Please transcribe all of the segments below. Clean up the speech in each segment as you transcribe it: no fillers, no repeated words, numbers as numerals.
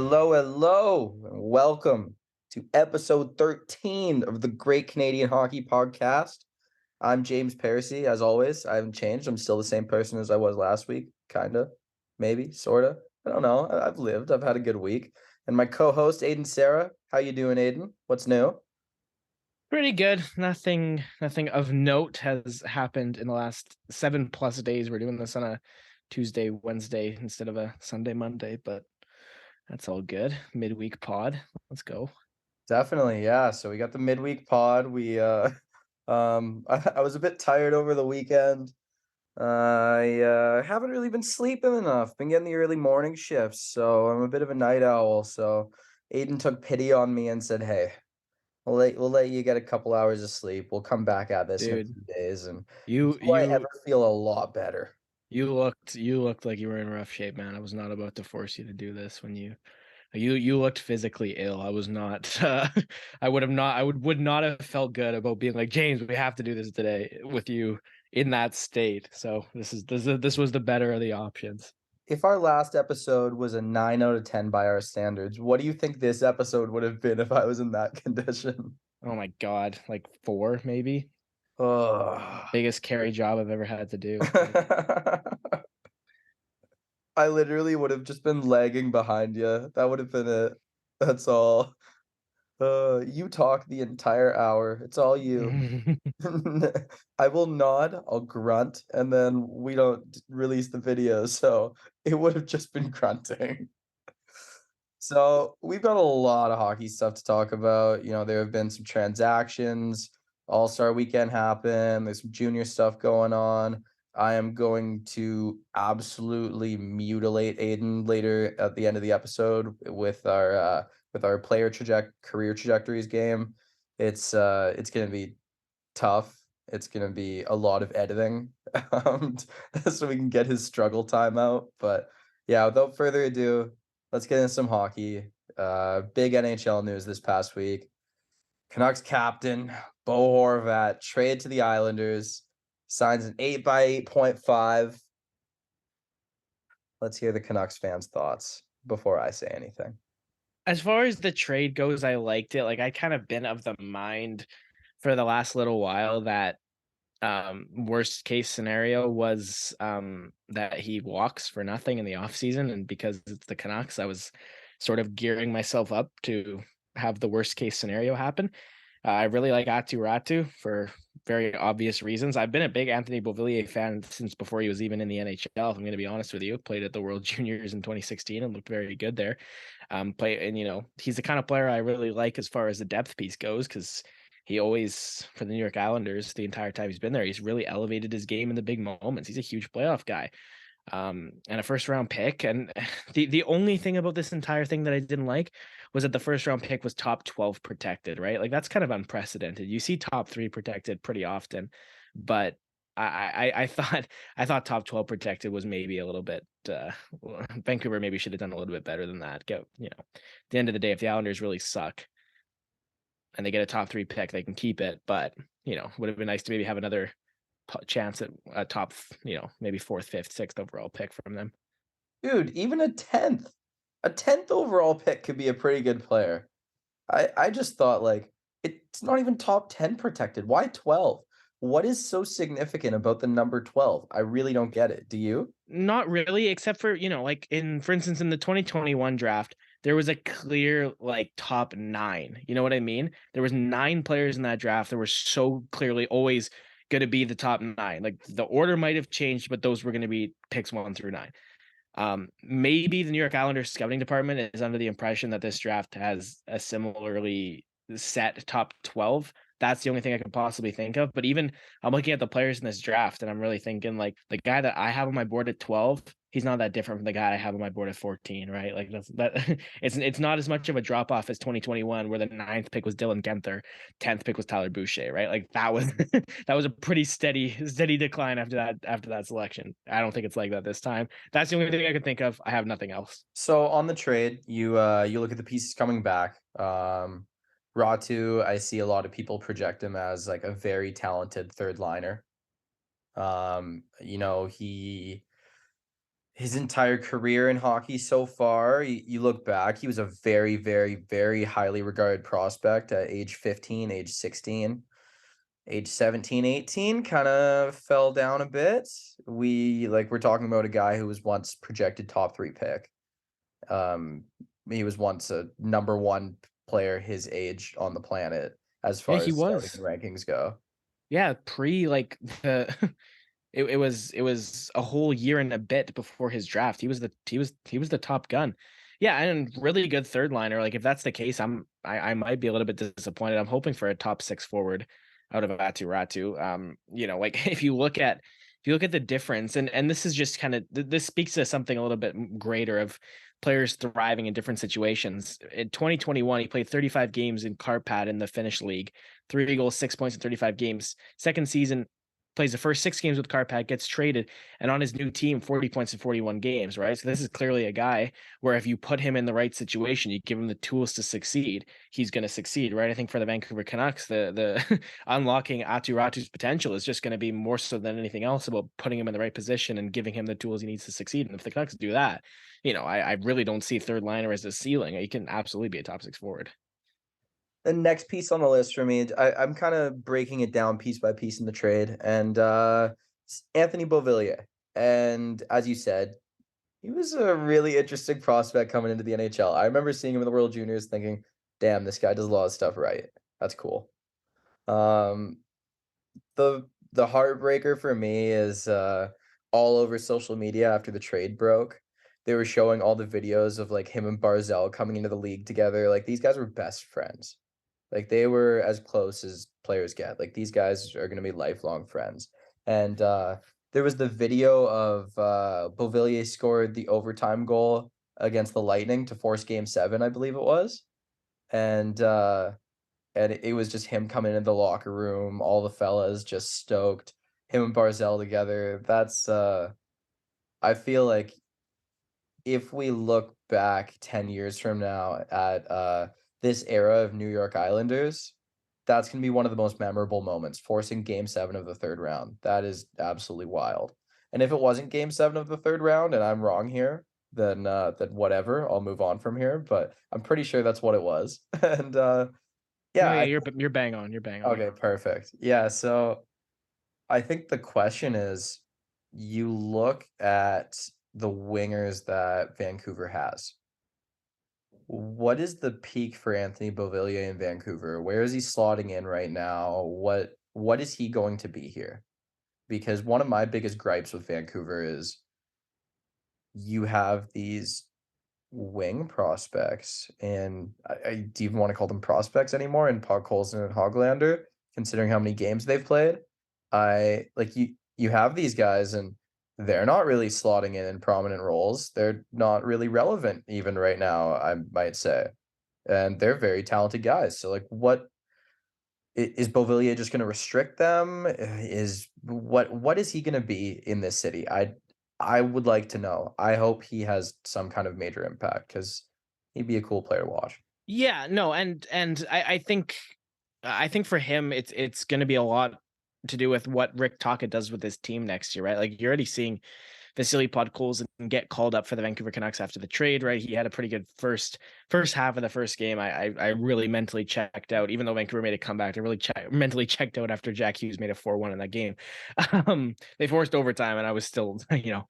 Hello, and welcome to episode 13 of the Great Canadian Hockey Podcast. I'm James Parisi, as always. I haven't changed. I'm still the same person as I was last week, kinda, maybe, sorta. I don't know. I've lived. I've had a good week. And my co-host, Aidan Sarah. How you doing, Aidan? What's new? Pretty good. Nothing of note has happened in the last 7+ days. We're doing this on a Tuesday, Wednesday instead of a Sunday, Monday, but that's all good. Midweek pod. Let's go. Definitely, yeah. So we got the midweek pod. I was a bit tired over the weekend. I haven't really been sleeping enough. Been getting the early morning shifts, so I'm a bit of a night owl. So Aiden took pity on me and said, "Hey, we'll let you get a couple hours of sleep. We'll come back at this in a Dude, few days, and you do I you ever feel a lot better." you looked like you were in rough shape, man. I was not about to force you to do this when you looked physically ill. I was not I would not have felt good about being like, James, we have to do this today with you in that state. So this was the better of the options. If our last episode was a 9 out of 10 by our standards, what do you think this episode would have been if I was in that condition? Oh my God, like 4 maybe? Ugh. Biggest carry job I've ever had to do. I literally would have just been lagging behind you. That would have been it. That's all. You talk the entire hour. It's all you. I will nod, I'll grunt, and then we don't release the video, so it would have just been grunting. So we've got a lot of hockey stuff to talk about. There have been some transactions. All-Star weekend happened. There's some junior stuff going on. I am going to absolutely mutilate Aiden later at the end of the episode with our career trajectories game. It's gonna be tough. It's gonna be a lot of editing, um, so we can get his struggle time out. But yeah, without further ado, let's get into some hockey. Big NHL news this past week. Canucks captain Bo Horvat traded to the Islanders, signs an 8x8.5. Let's hear the Canucks fans' thoughts before I say anything. As far as the trade goes, I liked it. Like, I kind of been of the mind for the last little while that worst case scenario was that he walks for nothing in the offseason, and because it's the Canucks, I was sort of gearing myself up to have the worst case scenario happen. I really like Atu Ratu for very obvious reasons. I've been a big Anthony Beauvillier fan since before he was even in the NHL. If I'm going to be honest with you, played at the World Juniors in 2016 and looked very good there. He's the kind of player I really like as far as the depth piece goes, because he always, for the New York Islanders, the entire time he's been there, he's really elevated his game in the big moments. He's a huge playoff guy, and a first round pick. And the only thing about this entire thing that I didn't like was that the first round pick was top 12 protected, right? Like, that's kind of unprecedented. You see top 3 protected pretty often, but I thought top 12 protected was maybe a little bit. Vancouver maybe should have done a little bit better than that. At the end of the day, if the Islanders really suck and they get a top 3 pick, they can keep it. But would have been nice to maybe have another chance at a top, maybe fourth, fifth, sixth overall pick from them. Dude, even a tenth overall pick could be a pretty good player. I just thought, like, it's not even top 10 protected. Why 12? What is so significant about the number 12? I really don't get it. Do you? Not really, except for, like for instance, in the 2021 draft, there was a clear like top 9. You know what I mean? There was 9 players in that draft that were so clearly always going to be the top 9. Like, the order might have changed, but those were going to be picks 1 through 9. Maybe the New York Islanders scouting department is under the impression that this draft has a similarly set top 12. That's the only thing I could possibly think of. But even I'm looking at the players in this draft and I'm really thinking, like, the guy that I have on my board at 12, he's not that different from the guy I have on my board at 14, right? Like, it's not as much of a drop off as 2021, where the 9th pick was Dylan Guenther, 10th pick was Tyler Boucher, right? Like, that was that was a pretty steady decline after that selection. I don't think it's like that this time. That's the only thing I could think of. I have nothing else. So on the trade, you look at the pieces coming back. Ratu, I see a lot of people project him as like a very talented third liner. He his entire career in hockey so far, you look back, he was a very, very, very highly regarded prospect at age 15, age 16. Age 17, 18 kinda fell down a bit. We're talking about a guy who was once projected top 3 pick. Um, he was once a number 1 player his age on the planet as Yeah, far he as scouting was. and rankings go. Yeah, pre like the it was a whole year and a bit before his draft. He was the top gun. Yeah, and really good third liner. Like if that's the case, I might be a little bit disappointed. I'm hoping for a top six forward out of Atu Ratu. Like if you look at the difference, and this is just kind of this speaks to something a little bit greater of players thriving in different situations. In 2021, he played 35 games in Karpat in the Finnish league, 3 goals, 6 points in 35 games. Second season, plays the first 6 games with Karpat, gets traded, and on his new team, 40 points in 41 games, right? So this is clearly a guy where if you put him in the right situation, you give him the tools to succeed, he's going to succeed, right? I think for the Vancouver Canucks, the unlocking Atu Ratu's potential is just going to be more so than anything else about putting him in the right position and giving him the tools he needs to succeed. And if the Canucks do that, I really don't see third liner as a ceiling. He can absolutely be a top six forward. The next piece on the list for me, I'm kinda breaking it down piece by piece in the trade, and, Anthony Beauvillier. And as you said, he was a really interesting prospect coming into the NHL. I remember seeing him in the World Juniors thinking, "Damn, this guy does a lot of stuff right. That's cool." Um, the heartbreaker for me is, all over social media after the trade broke. They were showing all the videos of, like, him and Barzal coming into the league together, like, these guys were best friends. Like, they were as close as players get. Like, these guys are gonna be lifelong friends. And, there was the video of, Beauvillier scored the overtime goal against the Lightning to force game 7, I believe it was. And, it was just him coming into the locker room, all the fellas just stoked, him and Barzell together. I feel like if we look back 10 years from now at, this era of New York Islanders, that's gonna be one of the most memorable moments, forcing game 7 of the 3rd round. That is absolutely wild. And if it wasn't game 7 of the 3rd round and I'm wrong here, then whatever, I'll move on from here, but I'm pretty sure that's what it was. And, No, yeah, yeah, I you're bang on. You're bang on. okay, perfect. Yeah, so I think the question is, you look at the wingers that Vancouver has. What is the peak for Anthony Beauvillier in Vancouver? Where is he slotting in right now? What is he going to be here? Because one of my biggest gripes with Vancouver is you have these wing prospects, and I do you even wanna call them prospects anymore in Podkolzin and Hoglander, considering how many games they've played? I like, you have these guys, and they're not really slotting in prominent roles. They're not really relevant even right now, I might say, and they're very talented guys. So, like, what is Beauvillier just gonna restrict them? Is what is he gonna be in this city? I would like to know. I hope he has some kind of major impact because 'cause he'd be a cool player to watch. Yeah, no, and I think for him it's gonna be a lot to do with what Rick Tocchet does with his team next year, right? Like you're already seeing Vasily Podkolzin get called up for the Vancouver Canucks after the trade, right? He had a pretty good first half of the first game. I really mentally checked out, even though Vancouver made a comeback. I really mentally checked out after Jack Hughes made a 4-1 in that game. They forced overtime, and I was still, yeah,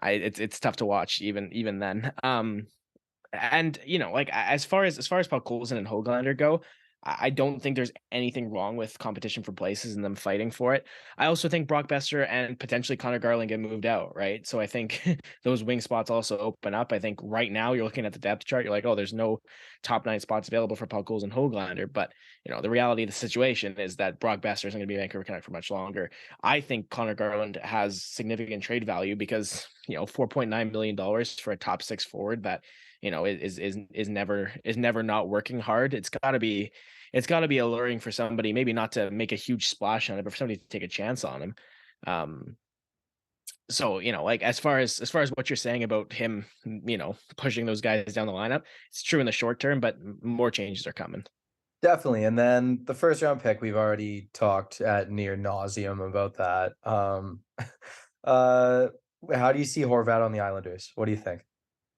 it's tough to watch even then. And like as far as Paul Coulson and Hoglander go, I don't think there's anything wrong with competition for places and them fighting for it. I also think Brock Besser and potentially Connor Garland get moved out, right? So I think those wing spots also open up. I think right now you're looking at the depth chart, you're like, oh, there's no top nine spots available for Paul Coulson and Hoglander. But the reality of the situation is that Brock Besser isn't going to be a Vancouver Canuck for much longer. I think Connor Garland has significant trade value because $4.9 million for a top six forward that is never not working hard. It's got to be alluring for somebody, maybe not to make a huge splash on it, but for somebody to take a chance on him. So like as far as what you're saying about him, pushing those guys down the lineup, it's true in the short term, but more changes are coming. Definitely, and then the first round pick, we've already talked at near nauseum about that. Uh, How do you see Horvat on the Islanders? What do you think?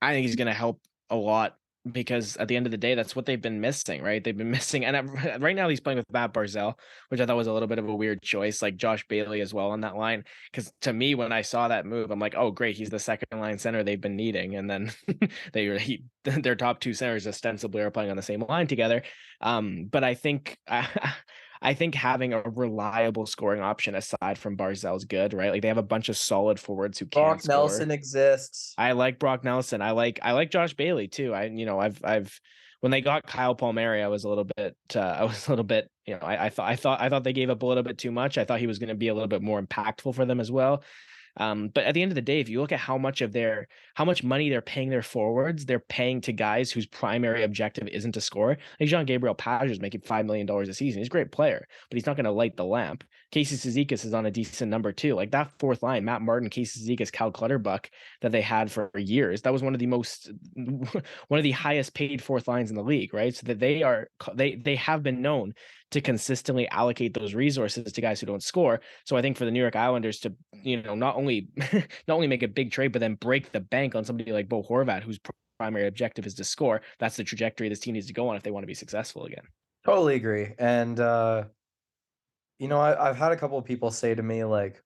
I think he's gonna help a lot because at the end of the day, that's what they've been missing, right? They've been missing, and right now he's playing with Matt Barzal, which I thought was a little bit of a weird choice, like Josh Bailey as well on that line. Because to me, when I saw that move, I'm like, oh great, he's the second line center they've been needing, and then their top two centers ostensibly are playing on the same line together. But I think. I think having a reliable scoring option aside from Barzell is good, right? Like they have a bunch of solid forwards who can Brock score. Nelson exists. I like Brock Nelson. I like Josh Bailey too. I've when they got Kyle Palmieri, I was a little bit, I thought they gave up a little bit too much. I thought he was going to be a little bit more impactful for them as well. But at the end of the day, if you look at how much money they're paying their forwards, they're paying to guys whose primary objective isn't to score. Like Jean-Gabriel Page is making $5 million a season. He's a great player, but he's not going to light the lamp. Casey Cizikas is on a decent number too. Like that fourth line, Matt Martin, Casey Cizikas, Cal Clutterbuck that they had for years. That was one of the highest paid fourth lines in the league, right? So that they have been known to consistently allocate those resources to guys who don't score. So I think for the New York Islanders to, not only not only make a big trade, but then break the bank on somebody like Bo Horvat, whose primary objective is to score. That's the trajectory this team needs to go on if they want to be successful again. Totally agree. And I've had a couple of people say to me like,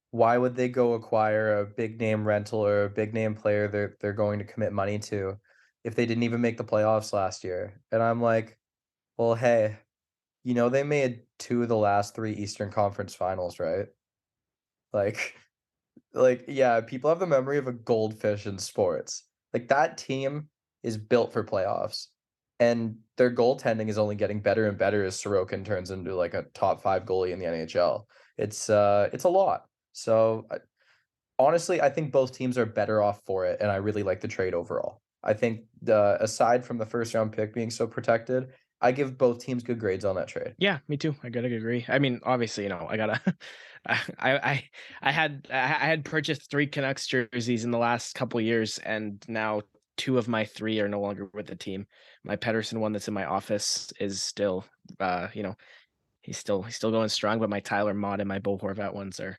why would they go acquire a big name rental or a big name player they're going to commit money to if they didn't even make the playoffs last year? And I'm like, well, hey, they made 2 of the last 3 Eastern Conference Finals, right? Like yeah, people have the memory of a goldfish in sports. Like, that team is built for playoffs, and their goaltending is only getting better and better as Sorokin turns into, like, a top 5 goalie in the NHL. It's a lot. So, honestly, I think both teams are better off for it, and I really like the trade overall. I think aside from the first round pick being so protected, I give both teams good grades on that trade. Yeah, me too. I gotta agree. I mean, obviously, I gotta. I had purchased 3 Canucks jerseys in the last couple years, and now 2 of my 3 are no longer with the team. My Pedersen one that's in my office is still, he's still going strong, but my Tyler Mott and my Bo Horvat ones are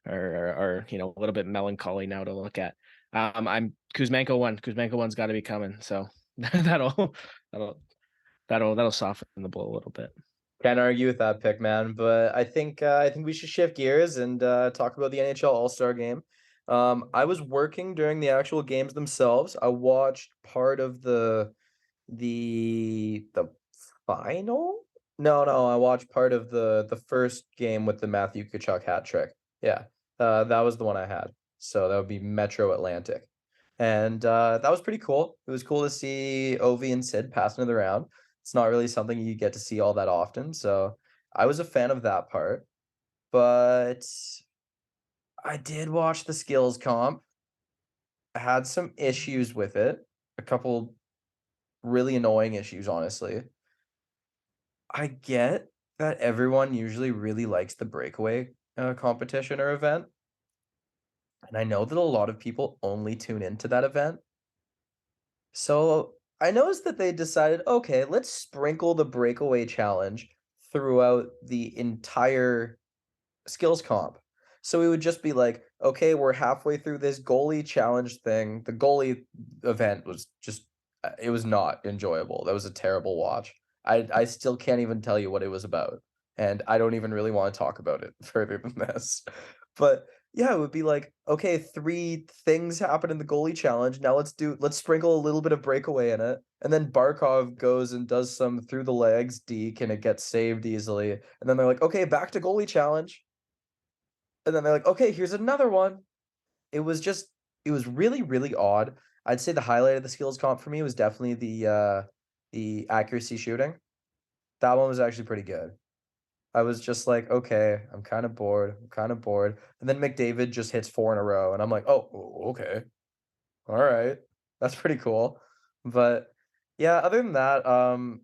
a little bit melancholy now to look at. I'm Kuzmenko one's got to be coming, so that'll that'll that'll soften the blow a little bit. Can't argue with that pick, man. But I think we should shift gears and talk about the NHL All-Star Game. I was working during the actual games themselves. I watched part of the final. No, no, I watched part of the first game with the Matthew Tkachuk hat trick. Yeah, that was the one I had. So that would be Metro Atlantic, and that was pretty cool. It was cool to see Ovi and Sid passing it around. It's not really something you get to see all that often, so I was a fan of that part, but I did watch the skills comp. I had some issues with it, a couple really annoying issues, honestly. I get that everyone usually really likes the breakaway, competition or event, and I know that a lot of people only tune into that event. So, I noticed that they decided, "Okay, let's sprinkle the breakaway challenge throughout the entire skills comp." So it would just be like, "Okay, we're halfway through this goalie challenge thing." The goalie event was just it was not enjoyable. That was a terrible watch. I still can't even tell you what it was about, and I don't even really wanna talk about it further than this. But, yeah, it would be like, "Okay, 3 things happen in the goalie challenge, now let's sprinkle a little bit of breakaway in it." And then Barkov goes and does some through the legs deke, and it gets saved easily, and then they're like, "Okay, back to goalie challenge." And then they're like, "Okay, here's another one." It was just it was really, really odd. I'd say the highlight of the skills comp for me was definitely the accuracy shooting. That one was actually pretty good. I was just like, "Okay, I'm kinda bored." And then McDavid just hits 4 in a row, and I'm like, "Oh, okay. Alright. That's pretty cool." But, yeah, other than that, I'm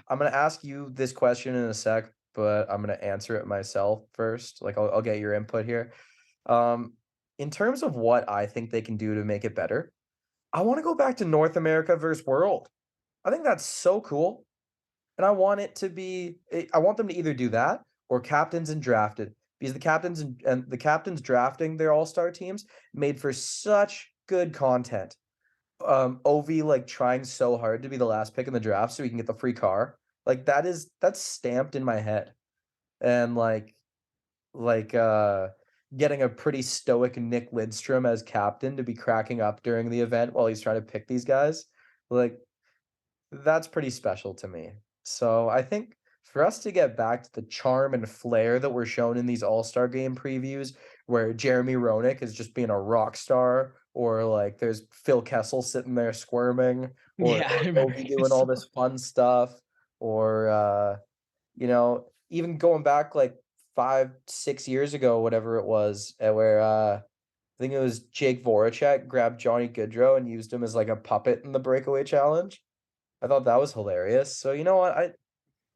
gonna ask you this question in a sec, but I'm gonna answer it myself first. Like, I'll get your input here. Um, in terms of what I think they can do to make it better, I wanna go back to North America versus World. I think that's so cool, and I want it to be I want them to either do that or captains and drafted. because and the captains drafting their all-star teams made for such good content. Ovi, like, trying so hard to be the last pick in the draft so he can get the free car, like, that's stamped in my head, and, like, uh, getting a pretty stoic Nick Lidstrom as captain to be cracking up during the event while he's trying to pick these guys, like, that's pretty special to me. So, I think for us to get back to the charm and flair that were shown in these All-Star Game previews, where Jeremy Roenick is just being a rock star, or, like, there's Phil Kessel sitting there squirming, Yeah, I or remember Ovi he doing was all so this fun stuff, or, even going back, like, 5, 6 years ago, whatever it was, where, I think it was Jake Voracek grabbed Johnny Gaudreau and used him as, like, a puppet in the breakaway challenge. I thought that was hilarious. So, you know what?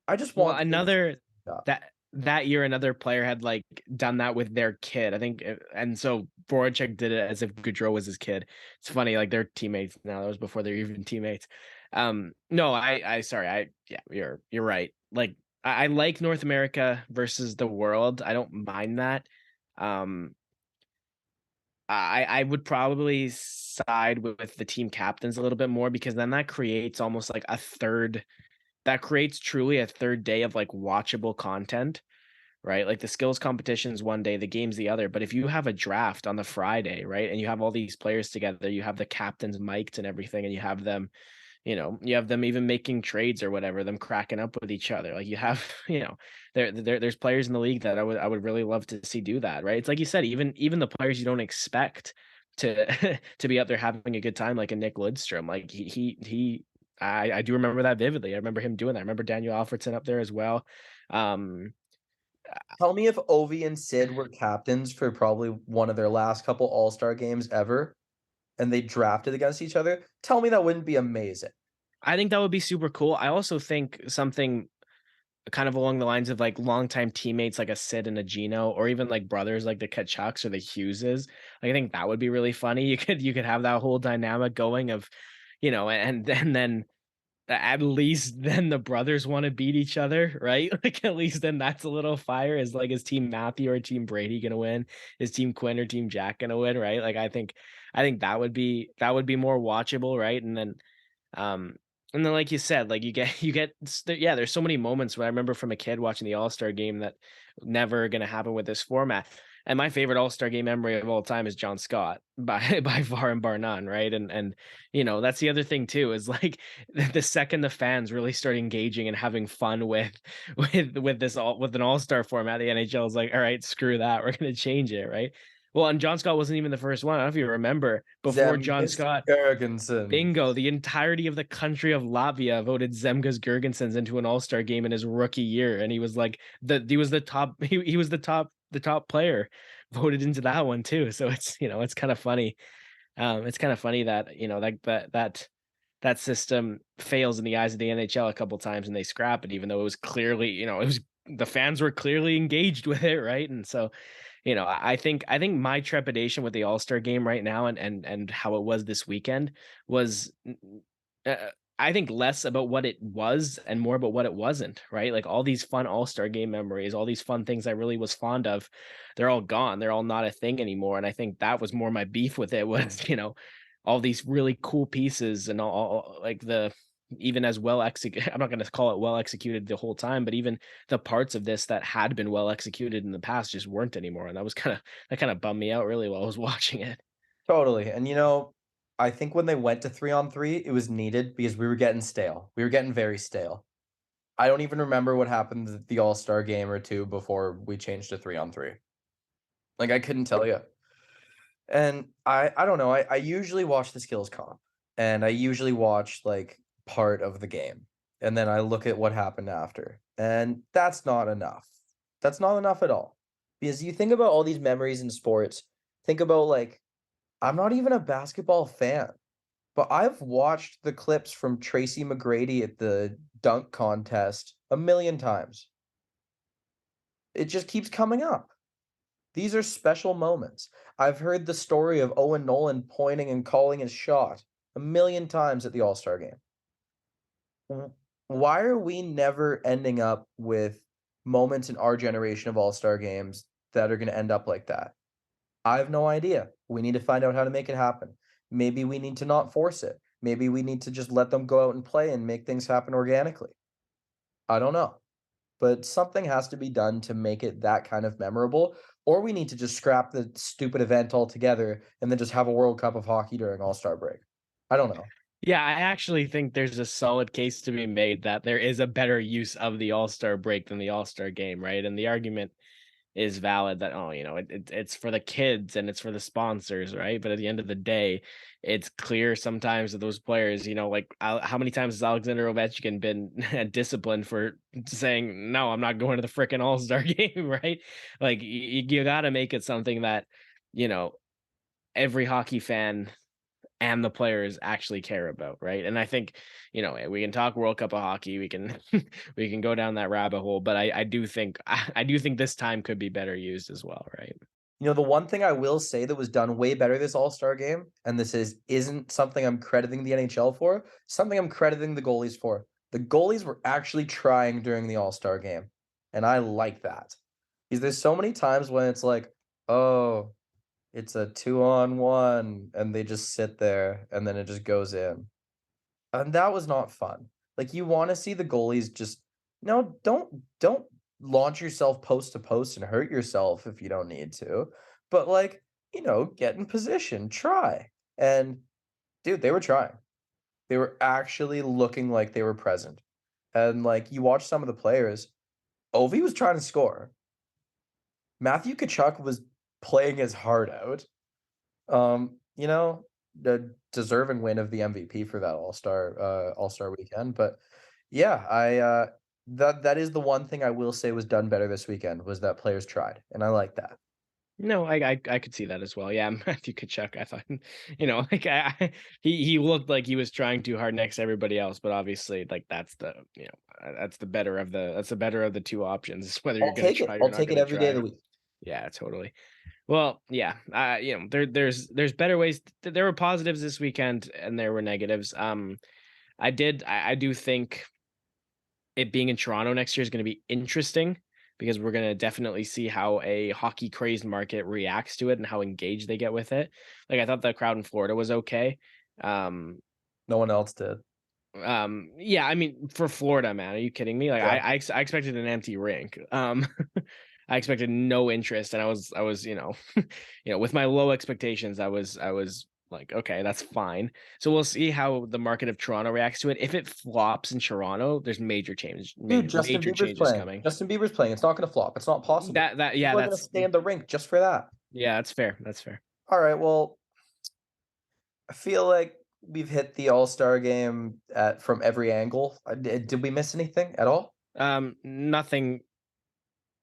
I just well, want things another up. that year, another player had, like, done that with their kid, I think, and so Voracek did it as if Gaudreau was his kid. It's funny, like, they're teammates now, that was before they were even teammates. No, I sorry, yeah, you're right. Like, I like North America versus the world, I don't mind that. Um, I would probably side with the team captains a little bit more because then that creates almost like a third that creates truly a third day of, like, watchable content, right? Like, the skills competition's one day, the game's the other, but if you have a draft on the Friday, right, and you have all these players together, you have the captains mic'd and everything, and you have them, you have them even making trades or whatever, them cracking up with each other. Like, you have, there's players in the league that I would really love to see do that, right? It's like you said, even the players you don't expect to to be out there having a good time, like a Nick Lidstrom. Like, I do remember that vividly. I remember him doing that. I remember Daniel Alfredson up there as well. Um, Tell me if Ovi and Sid were captains for probably one of their last couple All-Star games ever, and they drafted against each other. Tell me that wouldn't be amazing. I think that would be super cool. I also think something kind of along the lines of, like, longtime teammates, like a Sid and a Gino, or even like brothers, like the Kachucks or the Hugheses. Like, I think that would be really funny. You could have that whole dynamic going of, and then at least then the brothers want to beat each other, right? Like, at least then that's a little fire. Is Team Matthew or Team Brady gonna win? Is Team Quinn or Team Jack gonna win? Right? Like, I think that would be more watchable, right? Um, and then, like you said, like, yeah, there's so many moments where I remember from a kid watching the All-Star game that never gonna happen with this format. And my favorite All-Star game memory of all time is John Scott by by far and bar none, right? And that's the other thing too, is like the second the fans really start engaging and having fun with an All-Star format, the NHL is like, all right, screw that, we're gonna change it, right? Well, and John Scott wasn't even the first one. I don't know if you remember, before John Zemgus Scott. Girgensons. Bingo. The entirety of the country of Latvia voted Zemgus Girgensons into an All-Star game in his rookie year. And he was like he was the top he was the top player voted into that one too. So it's kind of funny. It's kind of funny that, that system fails in the eyes of the NHL a couple times and they scrap it, even though it was clearly, it was the fans were clearly engaged with it, right? And so, I think my trepidation with the All-Star game right now and how it was this weekend was I think less about what it was and more about what it wasn't, right? Like, all these fun All-Star game memories, all these fun things I really was fond of, they're all gone. They're all not a thing anymore. And I think that was more my beef with it was, all these really cool pieces and all like the even as well executed. I'm not going to call it well executed the whole time, but even the parts of this that had been well executed in the past just weren't anymore. And that kind of bummed me out really while I was watching it. Totally, and, I think when they went to 3-on-3, it was needed because we were getting stale. We were getting very stale. I don't even remember what happened at the All-Star game or 2 before we changed to 3-on-3. Like, I couldn't tell you. And I don't know, I usually watch the skills comp, and I usually watch, like, part of the game, and then I look at what happened after, and that's not enough. That's not enough at all. Because you think about all these memories in sports, think about, like, I'm not even a basketball fan, but I've watched the clips from Tracy McGrady at the dunk contest a million times. It just keeps coming up. These are special moments. I've heard the story of Owen Nolan pointing and calling his shot a million times at the All-Star game. Why are we never ending up with moments in our generation of All-Star games that are gonna end up like that? I have no idea. We need to find out how to make it happen. Maybe we need to not force it. Maybe we need to just let them go out and play and make things happen organically. I don't know. But something has to be done to make it that kind of memorable, or we need to just scrap the stupid event altogether and then just have a World Cup of hockey during All-Star break. I don't know. Yeah, I actually think there's a solid case to be made that there is a better use of the All-Star break than the All-Star game, right? And the argument is valid that, oh, it's for the kids and it's for the sponsors, right? But at the end of the day, it's clear sometimes that those players, like how many times has Alexander Ovechkin been disciplined for saying, no, I'm not going to the freaking All-Star game, right? Like you got to make it something that, you know, every hockey fan and the players actually care about, right? And I think, we can talk World Cup of hockey, we can we can go down that rabbit hole, but I do think I do think this time could be better used as well, right? The one thing I will say that was done way better this All-Star game, and this isn't something I'm crediting the NHL for, something I'm crediting the goalies for. The goalies were actually trying during the All-Star game, and I like that. Because there's so many times when it's like, "Oh, it's a 2-on-1," and they just sit there, and then it just goes in. And that was not fun. Like, you wanna see the goalies just no, don't launch yourself post to post and hurt yourself if you don't need to, but, like, get in position, try. And, dude, they were trying. They were actually looking like they were present. And, like, you watch some of the players, Ovi was trying to score. Matthew Tkachuk was playing his heart out. The deserving win of the MVP for that All-Star weekend, but yeah, that is the one thing I will say was done better this weekend was that players tried, and I like that. No, I could see that as well. Yeah, Matthew Tkachuk, I thought, like he looked like he was trying too hard next to everybody else, but obviously, like that's the better of the two options. Is whether you're I'll gonna take it. try or I'll not take it gonna every day of try. the week. Yeah, totally. Well, yeah, there's better ways. There were positives this weekend, and there were negatives. I do think it being in Toronto next year is going to be interesting because we're going to definitely see how a hockey crazed market reacts to it and how engaged they get with it. Like I thought the crowd in Florida was okay. Um, No one else did. yeah, I mean for Florida, man, are you kidding me? Like Yeah. I expected an empty rink. I expected no interest, and I was with my low expectations, I was like, okay, that's fine. So we'll see how the market of Toronto reacts to it. If it flops in Toronto, there's Dude, Justin major Bieber's changes playing. coming. Justin Bieber's playing. It's not gonna flop. It's not possible. Yeah, People are gonna that's stay in the rink just for that. yeah, that's fair. That's fair. Alright, well, I feel like we've hit the All-Star game at from every angle. Did we miss anything at all? Nothing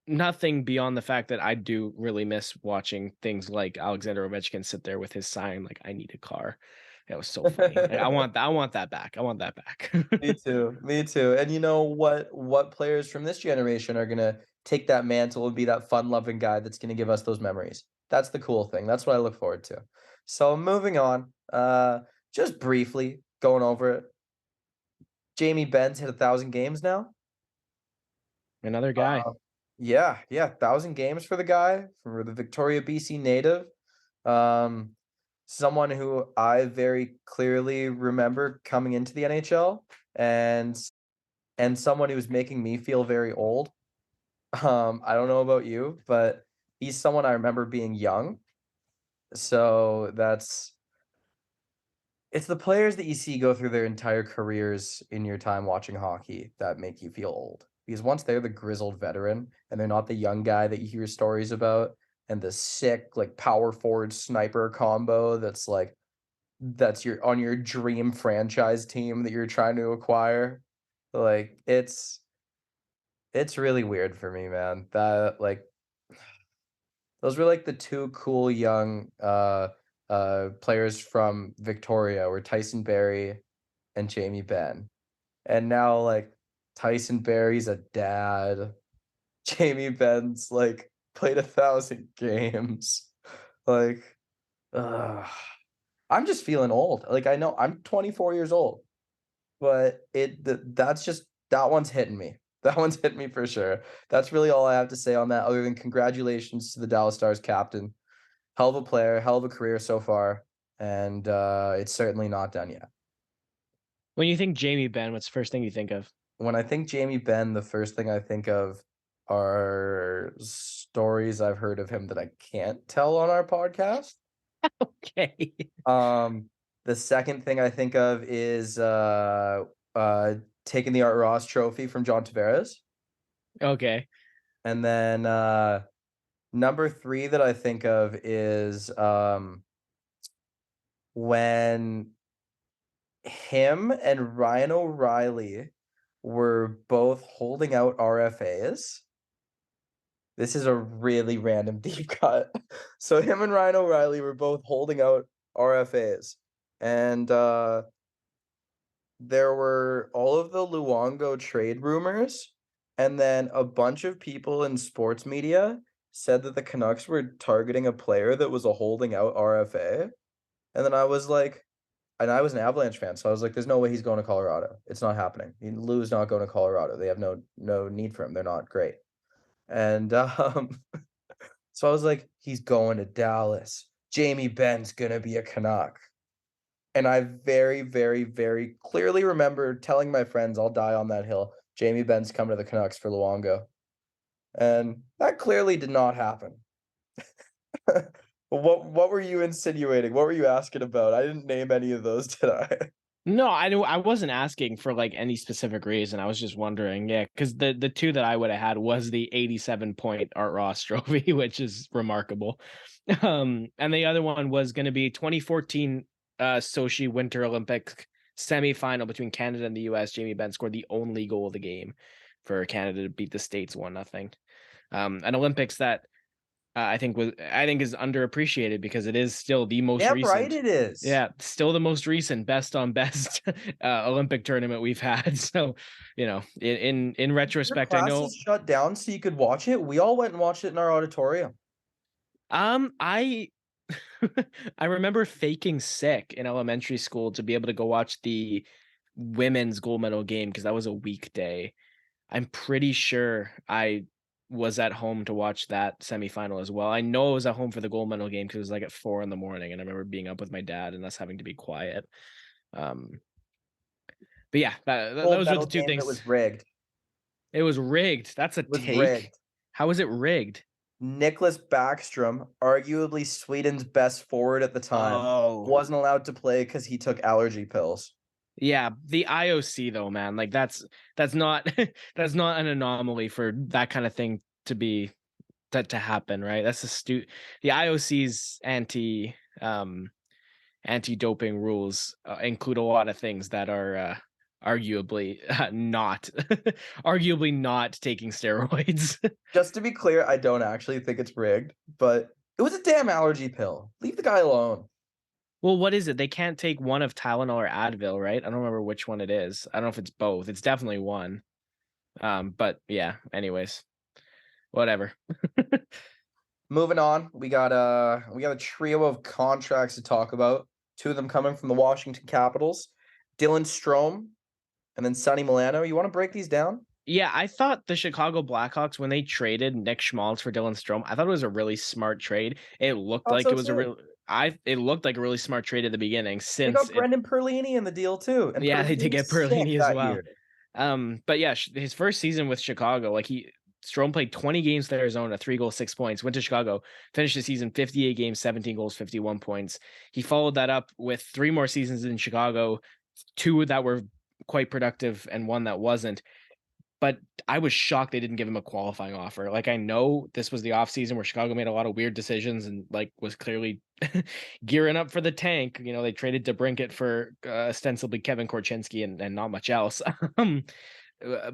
Nothing beyond the fact that I do really miss watching things like Alexander Ovechkin sit there with his sign, like, "I need a car." That was so funny. I want that back. I want that back. Me too, me too, and you know what players from this generation are gonna take that mantle and be that fun-loving guy that's gonna give us those memories. That's the cool thing, that's what I look forward to. So moving on, just briefly going over it, Jamie Benn's hit 1,000 games now? Another guy. Yeah, yeah, 1,000 games for the guy, for the Victoria, BC native. Um, Someone who I very clearly remember coming into the NHL and someone who's making me feel very old. I don't know about you, but he's someone I remember being young. So it's the players that you see go through their entire careers in your time watching hockey that make you feel old. Because once they're the grizzled veteran and they're not the young guy that you hear stories about and the sick like power forward sniper combo that's your on your dream franchise team that you're trying to acquire. Like it's really weird for me, man. That like those were like the two cool young players from Victoria were Tyson Barrie and Jamie Benn. And now like Tyson Barrie's a dad. Jamie Benn's like played 1,000 games. Like, ugh. I'm just feeling old. Like I know I'm 24 years old, but that's just that one's hitting me. That one's hit me for sure. That's really all I have to say on that, other than congratulations to the Dallas Stars captain. Hell of a player, hell of a career so far, and it's certainly not done yet. When you think Jamie Benn, what's the first thing you think of? When I think Jamie Benn, the first thing I think of are stories I've heard of him that I can't tell on our podcast. Okay. The second thing I think of is taking the Art Ross trophy from John Tavares. Okay. And then number 3 that I think of is when him and Ryan O'Reilly were both holding out RFAs. This is a really random deep cut. So him and Ryan O'Reilly were both holding out RFAs. And there were all of the Luongo trade rumors, and then a bunch of people in sports media said that the Canucks were targeting a player that was a holding out RFA. And then I was like, and I was an Avalanche fan, so I was like, "There's no way he's going to Colorado. It's not happening. Lou's not going to Colorado. They have no need for him. They're not great." And so I was like, "He's going to Dallas. Jamie Benn's gonna be a Canuck." And I very, very, very clearly remember telling my friends, "I'll die on that hill. Jamie Benn's coming to the Canucks for Luongo." And that clearly did not happen. What were you insinuating? What were you asking about? I didn't name any of those, did I? No, I wasn't asking for like any specific reason. I was just wondering, yeah, because the two that I would have had was the 87-point Art Ross trophy, which is remarkable. And the other one was going to be 2014 Sochi Winter Olympic semifinal between Canada and the US. Jamie Benn scored the only goal of the game for Canada to beat the States 1-0. An Olympics that I think is underappreciated because it is still the most Damn right recent. it is. Yeah, still the most recent best on best Olympic tournament we've had. So, in Your retrospect, I know. classes shut down so you could watch it? We all went and watched it in our auditorium. I I remember faking sick in elementary school to be able to go watch the women's gold medal game because that was a weekday. I'm pretty sure I was at home to watch that semifinal as well. I know I was at home for the gold medal game because it was like at 4 in the morning, and I remember being up with my dad and us having to be quiet. Um, but yeah, Gold those were medal the two game that things. was rigged. It was rigged. That's a It was take. rigged. How is it rigged? Nicholas Backstrom, arguably Sweden's best forward at the time, Oh, wasn't allowed to play because he took allergy pills. yeah. The IOC though, man, like that's not that's not an anomaly for that kind of thing to be to happen, right? That's the IOC's anti-doping rules include a lot of things that are arguably not arguably not taking steroids. Just to be clear, I don't actually think it's rigged, but it was a damn allergy pill. Leave the guy alone. Well, what is it? They can't take one of Tylenol or Advil, right? I don't remember which one it is. I don't know if it's both. It's definitely one. But yeah, anyways, whatever. Moving on, we got a trio of contracts to talk about. 2 of them coming from the Washington Capitals, Dylan Strome and then Sonny Milano. You want to break these down? Yeah, I thought the Chicago Blackhawks, when they traded Nick Schmaltz for Dylan Strome, I thought it was a really smart trade. It looked Thought like so it was a too. real it looked like a really smart trade at the beginning They since got it. Brendan Perlini in the deal too, and Yeah, they did Perlini get was sick Perlini as that well. year. But yeah, his first season with Chicago, like Strome played 20 games for Arizona, 3 goals, 6 points, went to Chicago, finished the season 58 games, 17 goals, 51 points. He followed that up with 3 more seasons in Chicago, 2 that were quite productive and 1 that wasn't. But I was shocked they didn't give him a qualifying offer. Like, I know this was the offseason where Chicago made a lot of weird decisions and like was clearly gearing up for the tank. They traded DeBrincat for ostensibly Kevin Korchinski and not much else. Uh,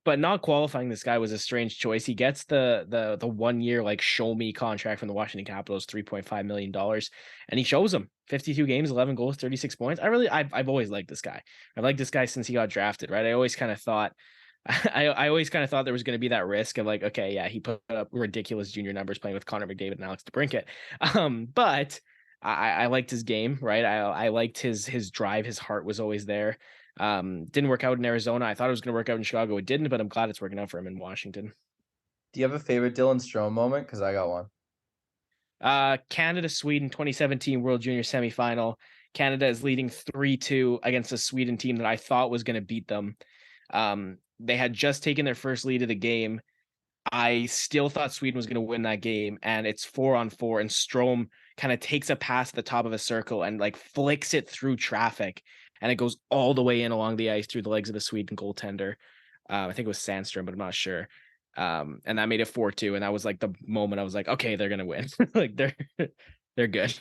but not qualifying this guy was a strange choice. He gets the 1 year like show me contract from the Washington Capitals, $3.5 million, and he shows him 52 games, 11 goals, 36 points. I've always liked this guy. I've liked this guy since he got drafted, right? I always kind of thought I always kind of thought there was going to be that risk of like, okay, yeah, he put up ridiculous junior numbers playing with Connor McDavid and Alex DeBrincat. But I liked his game, right? I liked his drive, his heart was always there. Didn't work out in Arizona. I thought it was going to work out in Chicago. It didn't, but I'm glad it's working out for him in Washington. Do you have a favorite Dylan Strome moment? Because I got one. Canada Sweden 2017 World Junior semifinal. Canada is leading 3-2 against a Sweden team that I thought was going to beat them. They had just taken their first lead of the game. I still thought Sweden was going to win that game, and it's 4-on-4, and Strome kind of takes a pass at the top of a circle and like flicks it through traffic, and it goes all the way in along the ice through the legs of the Sweden goaltender. I think it was Sandstrom, but I'm not sure. And that made it 4-2, and that was like the moment I was like, okay, they're gonna win. Like they're good.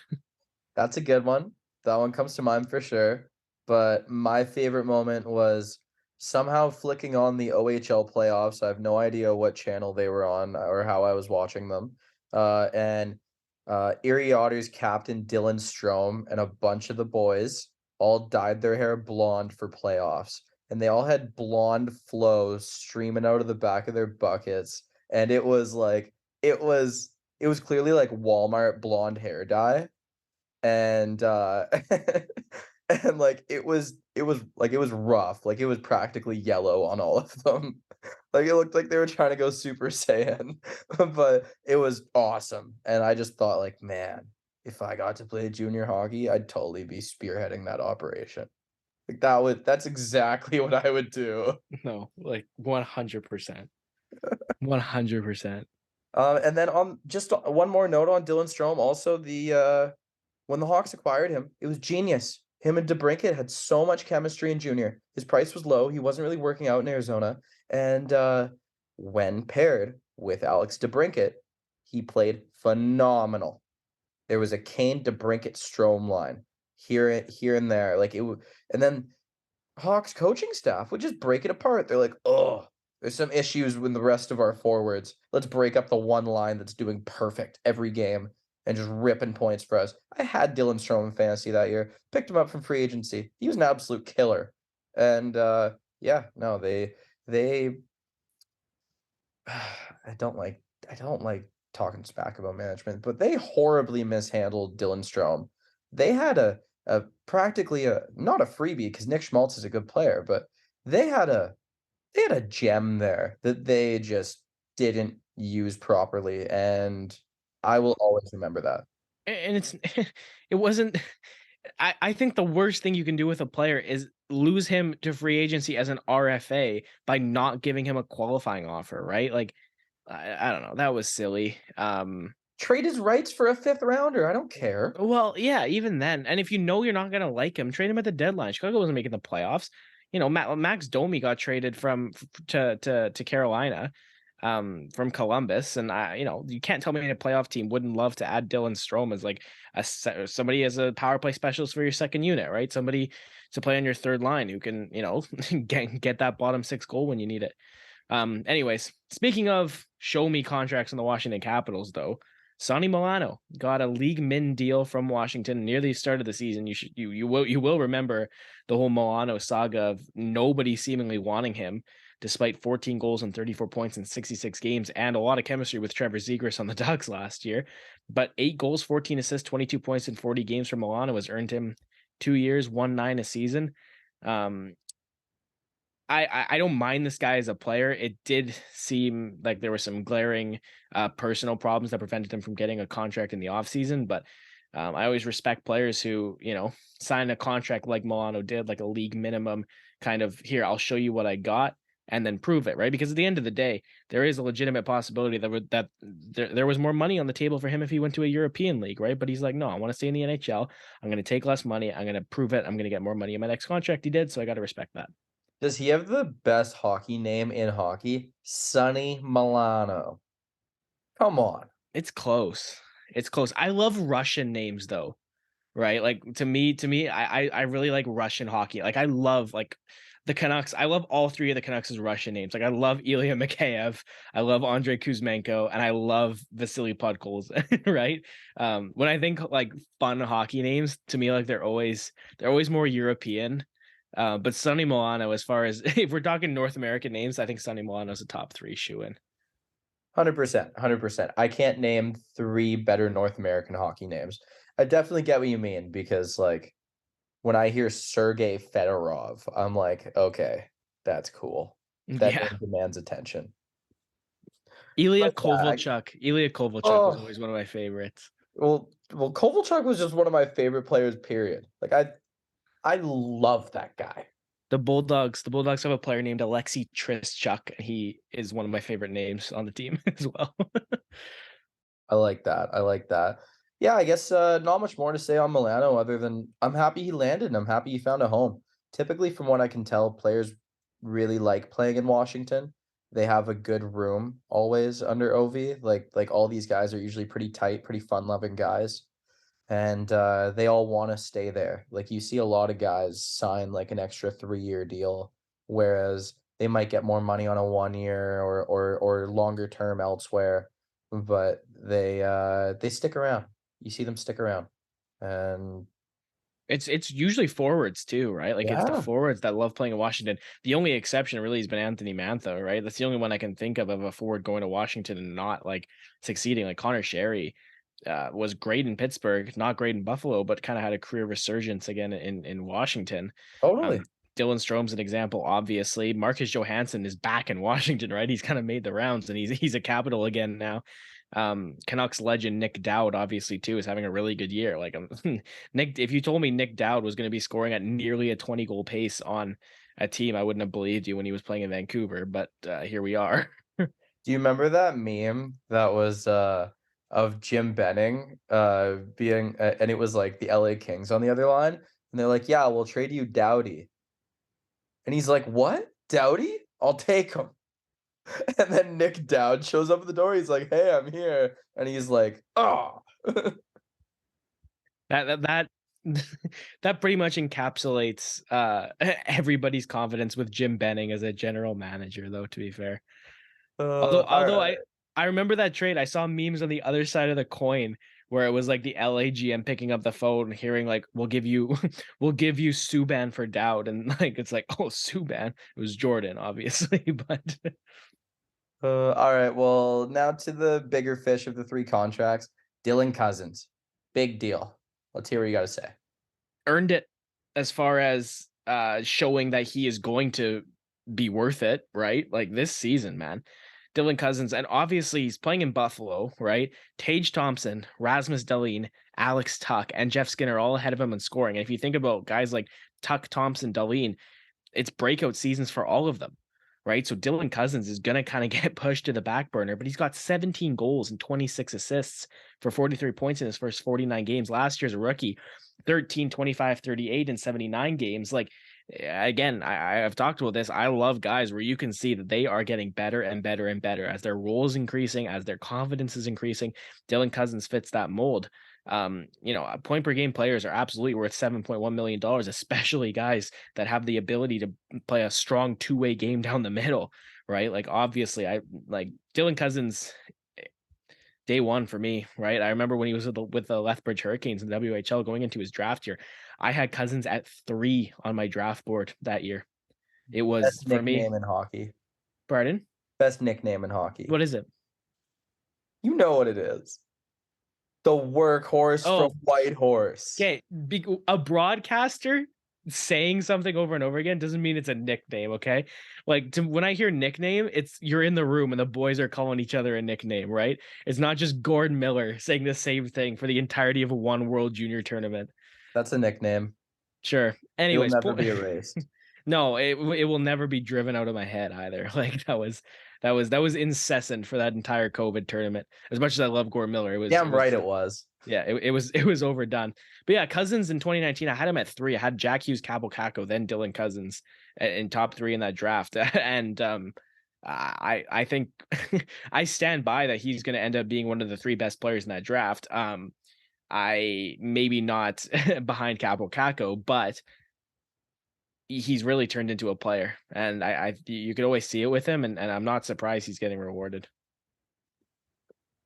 That's a good one. That one comes to mind for sure. But my favorite moment was somehow flicking on the OHL playoffs. I have no idea what channel they were on or how I was watching them. And Erie Otters captain Dylan Strome and a bunch of the boys all dyed their hair blonde for playoffs. And they all had blonde flows streaming out of the back of their buckets. And it was clearly like Walmart blonde hair dye and and like it was rough, like it was practically yellow on all of them. Like it looked like they were trying to go Super Saiyan, but it was awesome. And I just thought like, man, if I got to play junior hockey, I'd totally be spearheading that operation. Like that's exactly what I would do. No, like 100%. 100%. And then on just one more note on Dylan Strome, also when the Hawks acquired him, it was genius. Him and DeBrincat had so much chemistry in junior. His price was low. He wasn't really working out in Arizona. And when paired with Alex DeBrincat, he played phenomenal. There was a Kane DeBrincat Strome line here and there. And then Hawks coaching staff would just break it apart. They're like, oh, there's some issues with the rest of our forwards. Let's break up the one line that's doing perfect every game and just ripping points for us. I had Dylan Strome in fantasy that year. Picked him up from free agency. He was an absolute killer. And yeah, no, they I don't like talking smack about management, but they horribly mishandled Dylan Strome. They had a practically a not a freebie because Nick Schmaltz is a good player, but they had a they had a gem there that they just didn't use properly, and I will always remember that. And it's it wasn't I think the worst thing you can do with a player is lose him to free agency as an RFA by not giving him a qualifying offer, right? Like I don't know, that was silly. Trade his rights for a fifth rounder. I don't care. Well, yeah, even then, and if you know you're not gonna like him, trade him at the deadline. Chicago wasn't making the playoffs. You know, Max Domi got traded to Carolina, from Columbus, and you can't tell me a playoff team wouldn't love to add Dylan Strome as like somebody as a power play specialist for your second unit, right? Somebody to play on your third line who can get that bottom six goal when you need it. Anyways, speaking of show me contracts in the Washington Capitals, though, Sonny Milano got a league min deal from Washington near the start of the season. You will remember the whole Milano saga of nobody seemingly wanting him, despite 14 goals and 34 points in 66 games and a lot of chemistry with Trevor Zegras on the Ducks last year. But 8 goals, 14 assists, 22 points in 40 games for Milano has earned him 2 years, 1.9 a season. I don't mind this guy as a player. It did seem like there were some glaring personal problems that prevented him from getting a contract in the offseason, but I always respect players who, sign a contract like Milano did, like a league minimum kind of, here, I'll show you what I got and then prove it, right? Because at the end of the day, there is a legitimate possibility that there was more money on the table for him if he went to a European league, right? But he's like, no, I want to stay in the NHL. I'm going to take less money. I'm going to prove it. I'm going to get more money in my next contract. He did, so I got to respect that. Does he have the best hockey name in hockey? Sonny Milano. Come on. It's close. It's close. I love Russian names though, right? Like to me, I really like Russian hockey. Like I love like the Canucks. I love all three of the Canucks' Russian names. Like I love Ilya Mikheyev, I love Andrei Kuzmenko, and I love Vasily Podkolzin, right? When I think like fun hockey names, to me, like they're always more European. But Sonny Milano, as far as if we're talking North American names, I think Sonny Milano is a top 3 shoe in. 100%, 100%. I can't name 3 better North American hockey names. I definitely get what you mean because, like, when I hear Sergey Fedorov, I'm like, "Okay, that's cool. That Yeah. name demands attention." Ilya But yeah, Kovalchuk. Ilya Kovalchuk was oh, always one of my favorites. well, Kovalchuk was just one of my favorite players, period. Like, I love that guy. The Bulldogs have a player named Alexei Trishchuk. He is one of my favorite names on the team as well. I like that, I like that. Yeah, I guess, not much more to say on Milano other than I'm happy he landed and I'm happy he found a home. Typically, from what I can tell, players really like playing in Washington. They have a good room always under Ovi, like, all these guys are usually pretty tight, pretty fun-loving guys, and, they all wanna stay there. Like, you see a lot of guys sign, like, an extra 3-year deal, whereas they might get more money on a 1 year or longer term elsewhere, but they stick around. You see them stick around, and It's usually forwards too, right? Like, it's the yeah, forwards that love playing in Washington. The only exception really has been Anthony Mantha, right? That's the only one I can think of a forward going to Washington and not, like, succeeding. Like, Connor Sherry, was great in Pittsburgh, not great in Buffalo, but kinda had a career resurgence again in Washington. totally. Um, Dylan Strome's an example, obviously. Marcus Johansson is back in Washington, right? He's kinda made the rounds, and he's a Capital again now. Canucks legend Nick Dowd, obviously, too, is having a really good year. Like, Nick, if you told me Nick Dowd was going to be scoring at nearly a 20 goal pace on a team, I wouldn't have believed you when he was playing in Vancouver, but here we are. Do you remember that meme that was, of Jim Benning, being and it was, like, the LA Kings on the other line, and they're like, "Yeah, we'll trade you Doughty." And he's like, "What? Doughty? I'll take him." And then Nick Dowd shows up at the door, he's like, "Hey, I'm here." And he's like, "Oh." That that pretty much encapsulates everybody's confidence with Jim Benning as a general manager, though, to be fair. Although Alright. I remember that trade, I saw memes on the other side of the coin where it was like the LA GM picking up the phone and hearing like, "We'll give you we'll give you Subban for Dowd," and like it's like, "Oh, Subban." It was Jordan, obviously, but Alright, well, now to the bigger fish of the 3 contracts, Dylan Cousins. Big deal. Let's hear what you gotta say. earned it as far as showing that he is going to be worth it, right? Like this season, man. Dylan Cousins, and obviously he's playing in Buffalo, right? Tage Thompson, Rasmus Dahlin, Alex Tuck, and Jeff Skinner all ahead of him in scoring. And if you think about guys like Tuck, Thompson, Dahlin, it's breakout seasons for all of them, right? So Dylan Cousins is going to kind of get pushed to the back burner, but he's got 17 goals and 26 assists for 43 points in his first 49 games. Last year's a rookie, 13, 25, 38 in 79 games. Like, again, I've talked about this. I love guys where you can see that they are getting better and better and better as their role is increasing, as their confidence is increasing. Dylan Cousins fits that mold. Point per game players are absolutely worth $7.1 million, especially guys that have the ability to play a strong two-way game down the middle, right? Like, obviously, I like Dylan Cousins day one for me, right? I remember when he was with the Lethbridge Hurricanes in the WHL going into his draft year. I had Cousins at 3 on my draft board that year. It was Best for me. nickname in hockey. Pardon? Best nickname in hockey. What is it? You know what it is. The workhorse from Oh, Whitehorse. okay. A broadcaster saying something over and over again doesn't mean it's a nickname, okay? Like, when I hear nickname, it's you're in the room and the boys are calling each other a nickname, right? It's not just Gordon Miller saying the same thing for the entirety of one World Junior tournament. That's a nickname. Sure. It'll Anyways, never point. be erased. No, it will never be driven out of my head either. Like, that was incessant for that entire COVID tournament. As much as I love Gordon Miller, it was it Damn right was it was. yeah, it was overdone. But yeah, Cousins in 2019, I had him at 3. I had Jack Hughes, Cabo Caco, then Dylan Cousins in top 3 in that draft. And I think I stand by that he's going to end up being one of the 3 best players in that draft. I maybe not behind Cabo Caco, but he's really turned into a player, and I you could always see it with him, and I'm not surprised he's getting rewarded.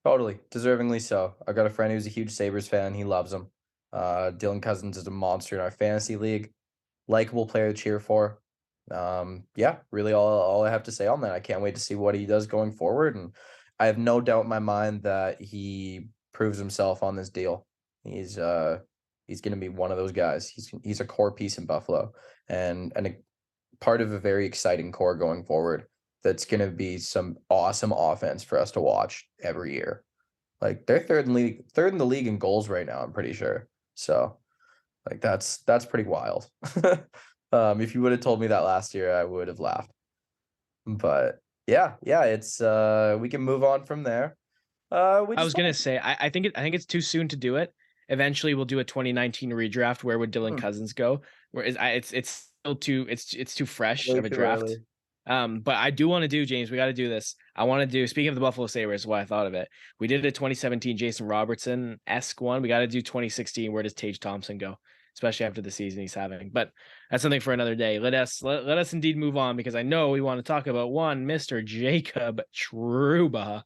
Totally, deservingly so. I got a friend who's a huge Sabres fan, he loves him. Dylan Cousins is a monster in our fantasy league, likable player to cheer for. Yeah, really all I have to say on that. I can't wait to see what he does going forward, and I have no doubt in my mind that he proves himself on this deal. He's He's gonna be one of those guys. He's a core piece in Buffalo and a part of a very exciting core going forward that's gonna be some awesome offense for us to watch every year. Like, they're third in the league in goals right now, I'm pretty sure. So, like, that's pretty wild. If you would've told me that last year, I would have laughed. But yeah, it's, we can move on from there. We I just was gonna say, I think it's too soon to do it. Eventually, we'll do a 2019 redraft. Where would Dylan hmm, Cousins go? Whereas it's still too it's too fresh way of a too draft. early. But I do want to do, James. We got to do this. I want to do. Speaking of the Buffalo Sabres, why I thought of it. We did a 2017 Jason Robertson esque one. We got to do 2016. Where does Tage Thompson go? Especially after the season he's having. But that's something for another day. Let us indeed move on, because I know we want to talk about one Mr. Jacob Trouba.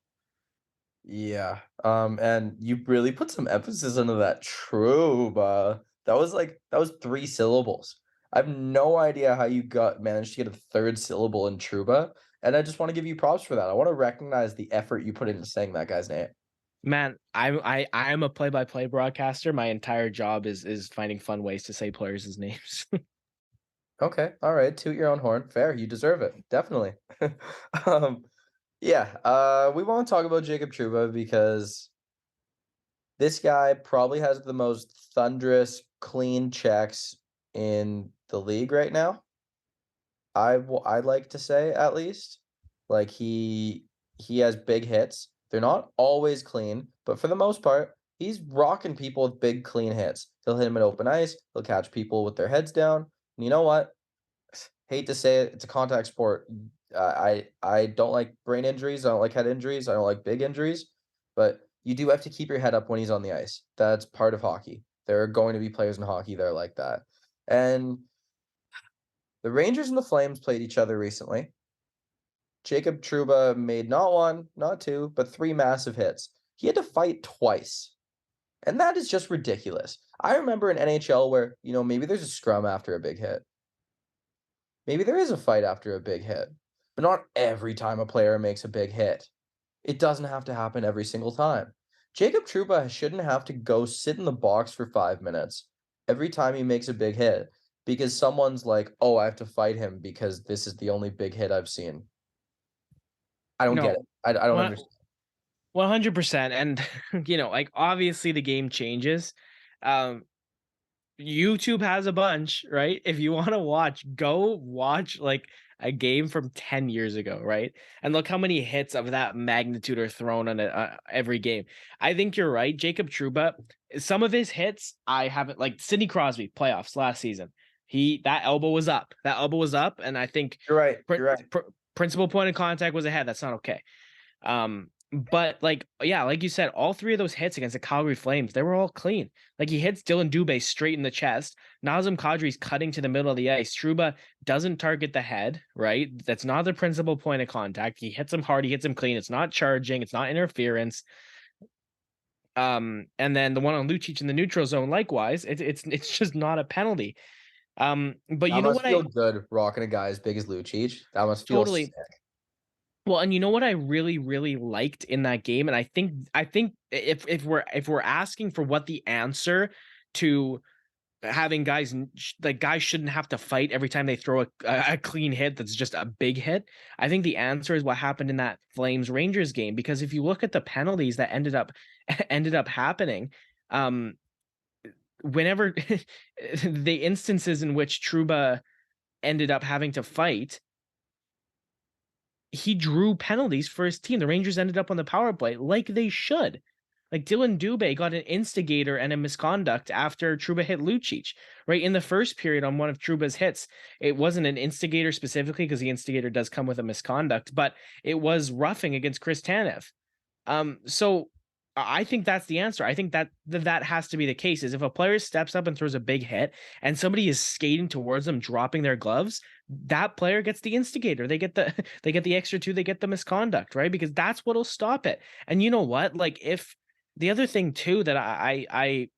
Yeah, and you really put some emphasis into that Trouba. That was 3 syllables. I have no idea how you managed to get a 3rd syllable in Trouba, and I just wanna give you props for that. I wanna recognize the effort you put into saying that guy's name. Man, I'm a play-by-play broadcaster. My entire job is finding fun ways to say players' names. Okay, alright, toot your own horn. Fair, you deserve it, definitely. Um, yeah, we wanna talk about Jacob Trouba because this guy probably has the most thunderous clean checks in the league right now. I'd like to say, at least. Like, he has big hits. They're not always clean, but for the most part, he's rocking people with big clean hits. He'll hit hit 'em in open ice, he'll catch people with their heads down, and you know what? Hate to say it, it's a contact sport. I don't like brain injuries, I don't like head injuries, I don't like big injuries, but you do have to keep your head up when he's on the ice. That's part of hockey. There are going to be players in hockey that are like that. And the Rangers and the Flames played each other recently. Jacob Trouba made not 1, not 2, but 3 massive hits. He had to fight twice, and that is just ridiculous. I remember in NHL where, maybe there's a scrum after a big hit. Maybe there is a fight after a big hit, but not every time a player makes a big hit. It doesn't have to happen every single time. Jacob Trouba shouldn't have to go sit in the box for 5 minutes every time he makes a big hit because someone's like, "Oh, I have to fight him because this is the only big hit I've seen." I don't get it. No, I don't one understand. 100%. And like, obviously the game changes. Um, YouTube has a bunch, right? If you want to watch, go watch like a game from 10 years ago, right? And look how many hits of that magnitude are thrown on every game. I think you're right. Jacob Trouba, some of his hits, I haven't, like Sidney Crosby playoffs last season. That elbow was up. That elbow was up. And I think You're right, you're right. principal point of contact was ahead. That's not okay. But like, yeah, like you said, all 3 of those hits against the Calgary Flames, they were all clean. Like, he hits Dylan Dubé straight in the chest. Nazem Kadri's cutting to the middle of the ice. Trouba doesn't target the head, right? That's not the principal point of contact. He hits him hard, he hits him clean. It's not charging, it's not interference. And then the one on Lucic in the neutral zone, likewise, it's just not a penalty. But That you know must what I feel good rocking a guy as big as Lucic. That must feel sick. totally Well, and you know what I really, really liked in that game, and I think if we're asking for what the answer to having guys shouldn't have to fight every time they throw a clean hit that's just a big hit. I think the answer is what happened in that Flames Rangers game, because if you look at the penalties that ended up ended up happening, um, whenever the instances in which Trouba ended up having to fight, he drew penalties for his team. The Rangers ended up on the power play like they should. Like, Dylan Dubé got an instigator and a misconduct after Trouba hit Lucic, right? In the first period on one of Trouba's hits, it wasn't an instigator specifically because the instigator does come with a misconduct, but it was roughing against Chris Tanev. So I think that's the answer. I think that has to be the case. Is if a player steps up and throws a big hit and somebody is skating towards them, dropping their gloves, that player gets the instigator. They get the they get the extra 2, they get the misconduct, right? Because that's what'll stop it. And you know what? Like, if the other thing too that I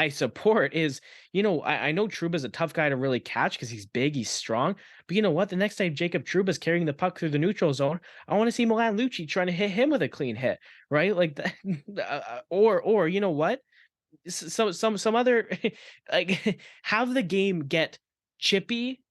support is, I know Trouba's a tough guy to really catch because he's big, he's strong. But you know what? The next time Jacob Trouba's carrying the puck through the neutral zone, I want to see Milan Lucic trying to hit him with a clean hit, right? Like, or you know what? some other like have the game get chippy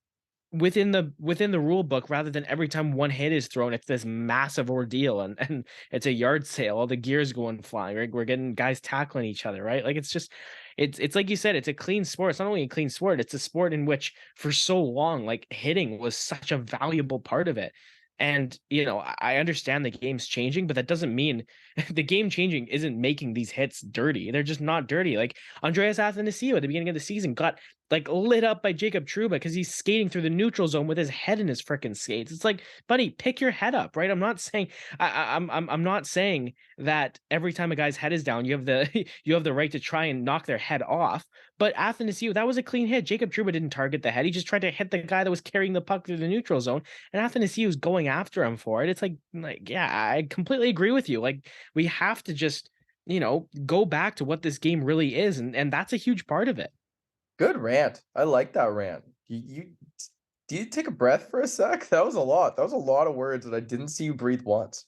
within the rule book rather than every time one hit is thrown, it's this massive ordeal and it's a yard sale. All the gears going flying, right? We're getting guys tackling each other, right? Like it's just it's like you said, it's a clean sport. It's not only a clean sport, it's a sport in which for so long, like hitting was such a valuable part of it. And I understand the game's changing, but that doesn't mean the game changing isn't making these hits dirty. They're just not dirty. Like Andreas Athanasiou at the beginning of the season got like lit up by Jacob Trouba because he's skating through the neutral zone with his head in his freaking skates. It's like, buddy, pick your head up, right? I'm not saying I'm not saying that every time a guy's head is down, you have the you have the right to try and knock their head off. But Athanasiou, that was a clean hit. Jacob Trouba didn't target the head. He just tried to hit the guy that was carrying the puck through the neutral zone, and Athanasiou's going after him for it. It's like yeah, I completely agree with you. Like we have to just go back to what this game really is, and that's a huge part of it. Good rant. I like that rant. Do you take a breath for a sec? That was a lot. That was a lot of words that I didn't see you breathe once.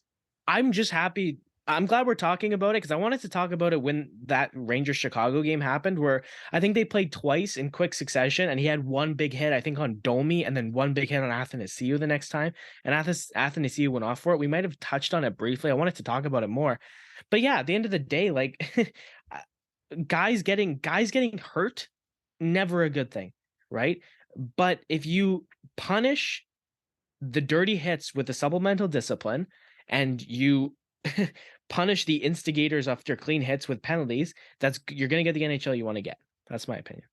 I'm just happy. I'm glad we're talking about it because I wanted to talk about it when that Rangers Chicago game happened, where I think they played twice in quick succession, and he had one big hit, I think, on Domi, and then one big hit on Athanasiou the next time, and Athanasiou went off for it. We might have touched on it briefly. I wanted to talk about it more, but yeah, at the end of the day, like guys getting hurt, never a good thing, right? But if you punish the dirty hits with the supplemental discipline and you punish the instigators after clean hits with penalties, you're going to get the NHL you want to get. That's my opinion.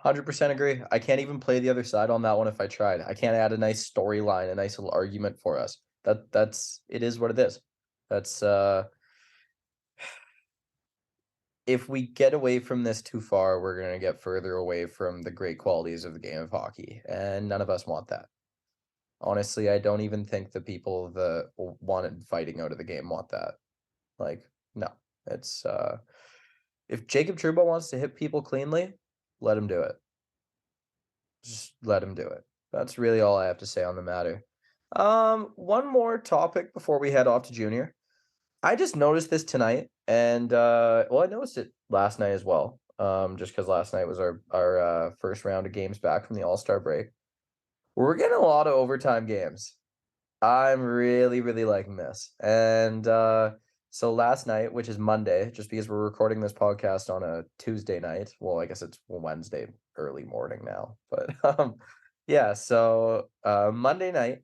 100% agree. I can't even play the other side on that one if I tried. I can't add a nice storyline, a nice little argument for us. That's it is what it is. That's if we get away from this too far, we're going to get further away from the great qualities of the game of hockey, and none of us want that. Honestly, I don't even think the people that wanted fighting out of the game want that. Like, no. It's if Jacob Trouba wants to hit people cleanly, let him do it. Just let him do it. That's really all I have to say on the matter. One more topic before we head off to junior. I just noticed this tonight, and well, I noticed it last night as well. Just because last night was our first round of games back from the All-Star break. We're getting a lot of overtime games. I'm really, really liking this. And so last night, which is Monday, just because we're recording this podcast on a Tuesday night. Well, I guess it's Wednesday early morning now. But yeah, so Monday night,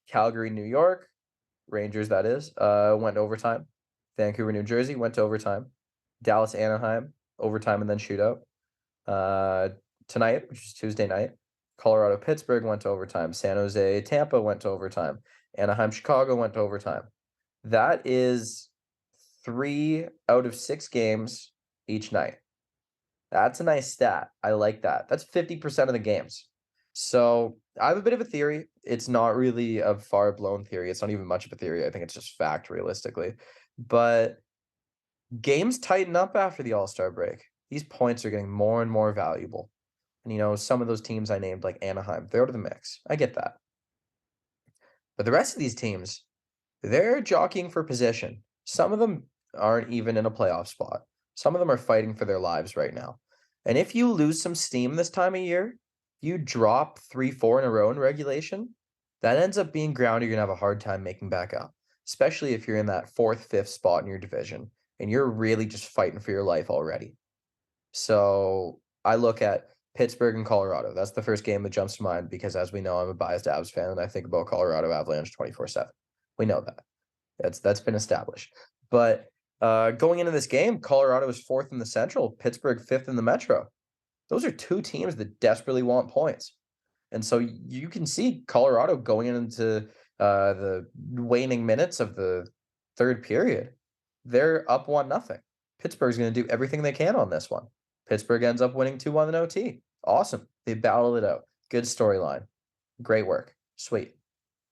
Calgary, New York, Rangers that is, went to overtime. Vancouver, New Jersey went to overtime. Dallas, Anaheim, overtime and then shootout. Tonight, which is Tuesday night, Colorado, Pittsburgh went to overtime. San Jose, Tampa went to overtime. Anaheim, Chicago went to overtime. That is 3 out of 6 games each night. That's a nice stat. I like that. That's 50% of the games. So I have a bit of a theory. It's not really a far blown theory. It's not even much of a theory. I think it's just fact realistically. But games tighten up after the All-Star break. These points are getting more and more valuable. And some of those teams I named, like Anaheim, they're out of the mix. I get that. But the rest of these teams, they're jockeying for position. Some of them aren't even in a playoff spot. Some of them are fighting for their lives right now. And if you lose some steam this time of year, you drop 3-4 in a row in regulation, that ends up being ground you're going to have a hard time making back up, especially if you're in that 4th, 5th spot in your division and you're really just fighting for your life already. So I look at Pittsburgh and Colorado. That's the first game that jumps to mind because, as we know, I'm a biased Avs fan and I think about Colorado Avalanche 24/7. We know that. That's been established. But going into this game, Colorado is 4th in the Central, Pittsburgh 5th in the Metro. Those are 2 teams that desperately want points. And so you can see Colorado going into the waning minutes of the 3rd period. They're up 1-0. Pittsburgh's going to do everything they can on this one. Pittsburgh ends up winning 2-1 in OT. Awesome. They battled it out. Good storyline. Great work. Sweet.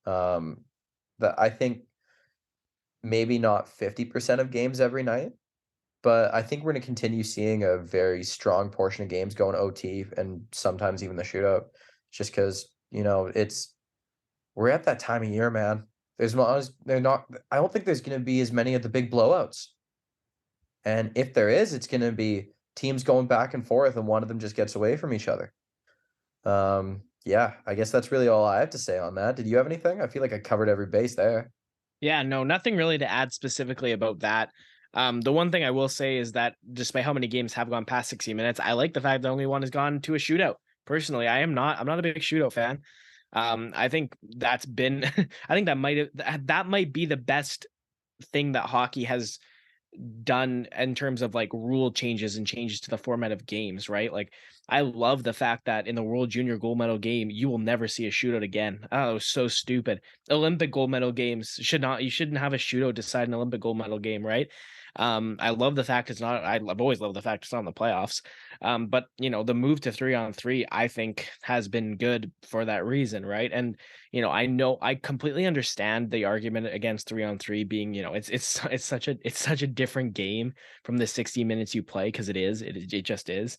I think maybe not 50% of games every night, but I think we're going to continue seeing a very strong portion of games going OT and sometimes even the shootout, just because we're at that time of year, man. I don't think there's going to be as many of the big blowouts. And if there is, it's gonna be teams going back and forth, and one of them just gets away from each other. Yeah, I guess that's really all I have to say on that. Did you have anything? I feel like I covered every base there. Yeah, no, nothing really to add specifically about that. The one thing I will say is that despite how many games have gone past 60 minutes, I like the fact that only one has gone to a shootout. Personally, I'm not a big shootout fan. I think that's been I think that might be the best thing that hockey has done in terms of like rule changes and changes to the format of games, right? Like I love the fact that in the World Junior Gold Medal game, you will never see a shootout again. Oh, it was so stupid. Olympic gold medal games you shouldn't have a shootout decide an Olympic gold medal game, right? I love the fact it's not. I've always loved the fact it's not in the playoffs. But you know, the move to 3-on-3, I think, has been good for that reason, right? And you know I completely understand the argument against 3-on-3 being, you know, it's such a different game from the 60 minutes you play because it just is.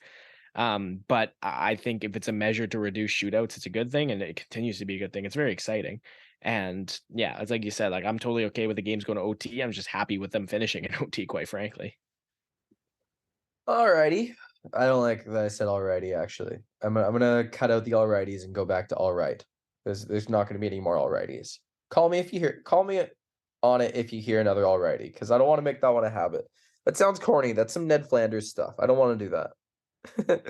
But I think if it's a measure to reduce shootouts, it's a good thing, and it continues to be a good thing. It's very exciting. And yeah, it's like you said, like I'm totally okay with the games going to OT. I'm just happy with them finishing in OT, quite frankly. Alrighty. I don't like that I said alrighty, actually. I'm gonna cut out the alrighties and go back to alright. There's not gonna be any more alrighties. Call me on it if you hear another alrighty, because I don't want to make that one a habit. That sounds corny. That's some Ned Flanders stuff. I don't want to do that.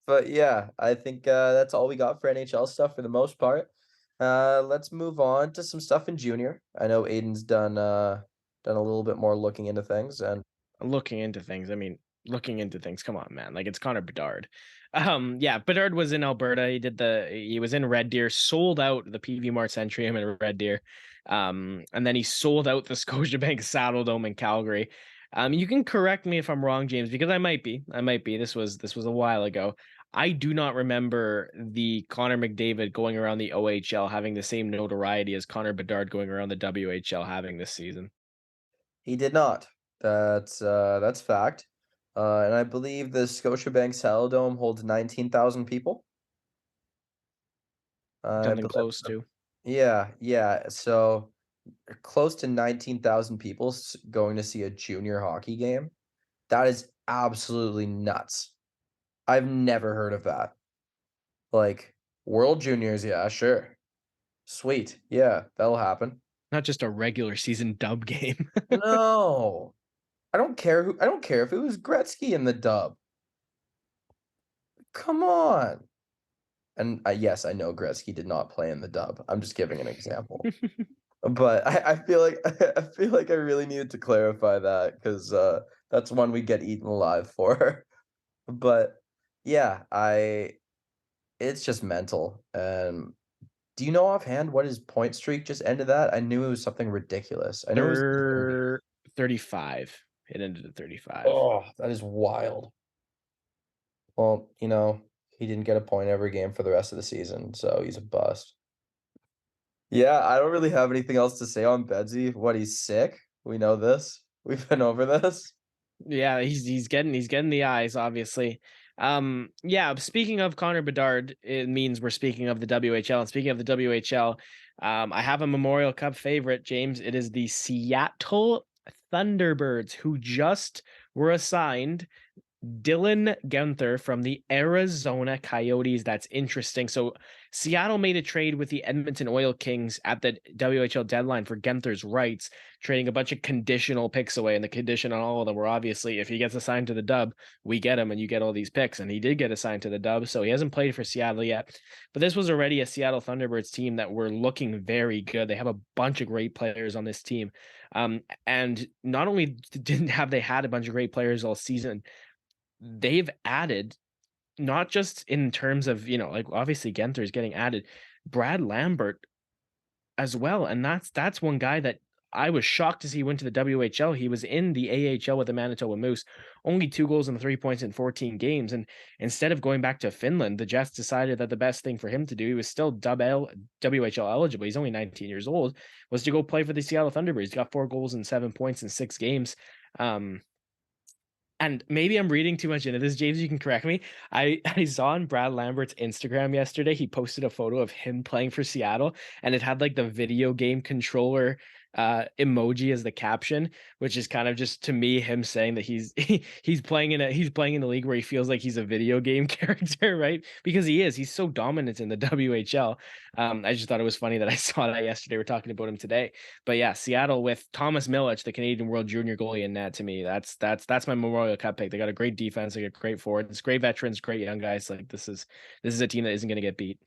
But yeah, I think that's all we got for NHL stuff for the most part. Let's move on to some stuff in junior. I know Aiden's done a little bit more looking into things, and Looking into things. I mean, looking into things. Come on, man. Like it's Connor Bedard. Yeah, Bedard was in Alberta. He was in Red Deer, sold out the PV Mart Centrium in Red Deer. And then he sold out the Scotiabank Saddle Dome in Calgary. You can correct me if I'm wrong, James, because I might be. I might be. This was a while ago. I do not remember the Connor McDavid going around the OHL having the same notoriety as Connor Bedard going around the WHL having this season. he did not. That's fact. And I believe the Scotiabank Saddledome holds 19,000 people. I Something bel close to. Yeah, yeah. So close to 19,000 people going to see a junior hockey game. That is absolutely nuts. I've never heard of that. Like World Juniors, yeah, sure. Sweet. Yeah, that'll happen. Not just a regular season dub game. No. I don't care if it was Gretzky in the dub. Come on. And, yes, I know Gretzky did not play in the dub. I'm just giving an example. But I feel like I feel like I really needed to clarify that because that's one we get eaten alive for. But, yeah, I it's just mental, do you know offhand what his point streak just ended at? I knew it was something ridiculous. I know it was in the 30s. They're 35. It ended at 35. Oh, that is wild. Well, he didn't get a point every game for the rest of the season, so he's a bust. Yeah, I don't really have anything else to say on Bedsy. What, he's sick? We know this. We've been over this. Yeah, he's getting the eyes, obviously. Yeah, speaking of Connor Bedard, it means we're speaking of the WHL. And speaking of the WHL, I have a Memorial Cup favorite, James. It is the Seattle Thunderbirds, who just were assigned Dylan Guenther from the Arizona Coyotes. That's interesting. So Seattle made a trade with the Edmonton Oil Kings at the WHL deadline for Guenther's rights, trading a bunch of conditional picks away. And the condition on all of them were obviously if he gets assigned to the dub, we get him and you get all these picks. And he did get assigned to the dub. So he hasn't played for Seattle yet. But this was already a Seattle Thunderbirds team that were looking very good. They have a bunch of great players on this team. And not only didn't have they had a bunch of great players all season, they've added not just in terms of, like obviously Genther is getting added, Brad Lambert as well. And that's one guy that I was shocked to see went to the WHL. He was in the AHL with the Manitoba Moose, only 2 goals and 3 points in 14 games. And instead of going back to Finland, the Jets decided that the best thing for him to do, he was still WHL eligible. He's only 19 years old, was to go play for the Seattle Thunderbirds. He got 4 goals and 7 points in 6 games. And maybe I'm reading too much into this, James. You can correct me. I saw on Brad Lambert's Instagram yesterday, he posted a photo of him playing for Seattle, and it had like the video game controller emoji as the caption, which is kind of just to me him saying that he's playing in a league where he feels like he's a video game character, right? Because he is. He's so dominant in the WHL. I just thought it was funny that I saw that yesterday. We're talking about him today. But yeah, Seattle with Thomas Milic, the Canadian World Junior goalie in net, to me, that's my Memorial Cup pick. They got a great defense, they got great forwards, great veterans, great young guys. Like this is a team that isn't gonna get beat.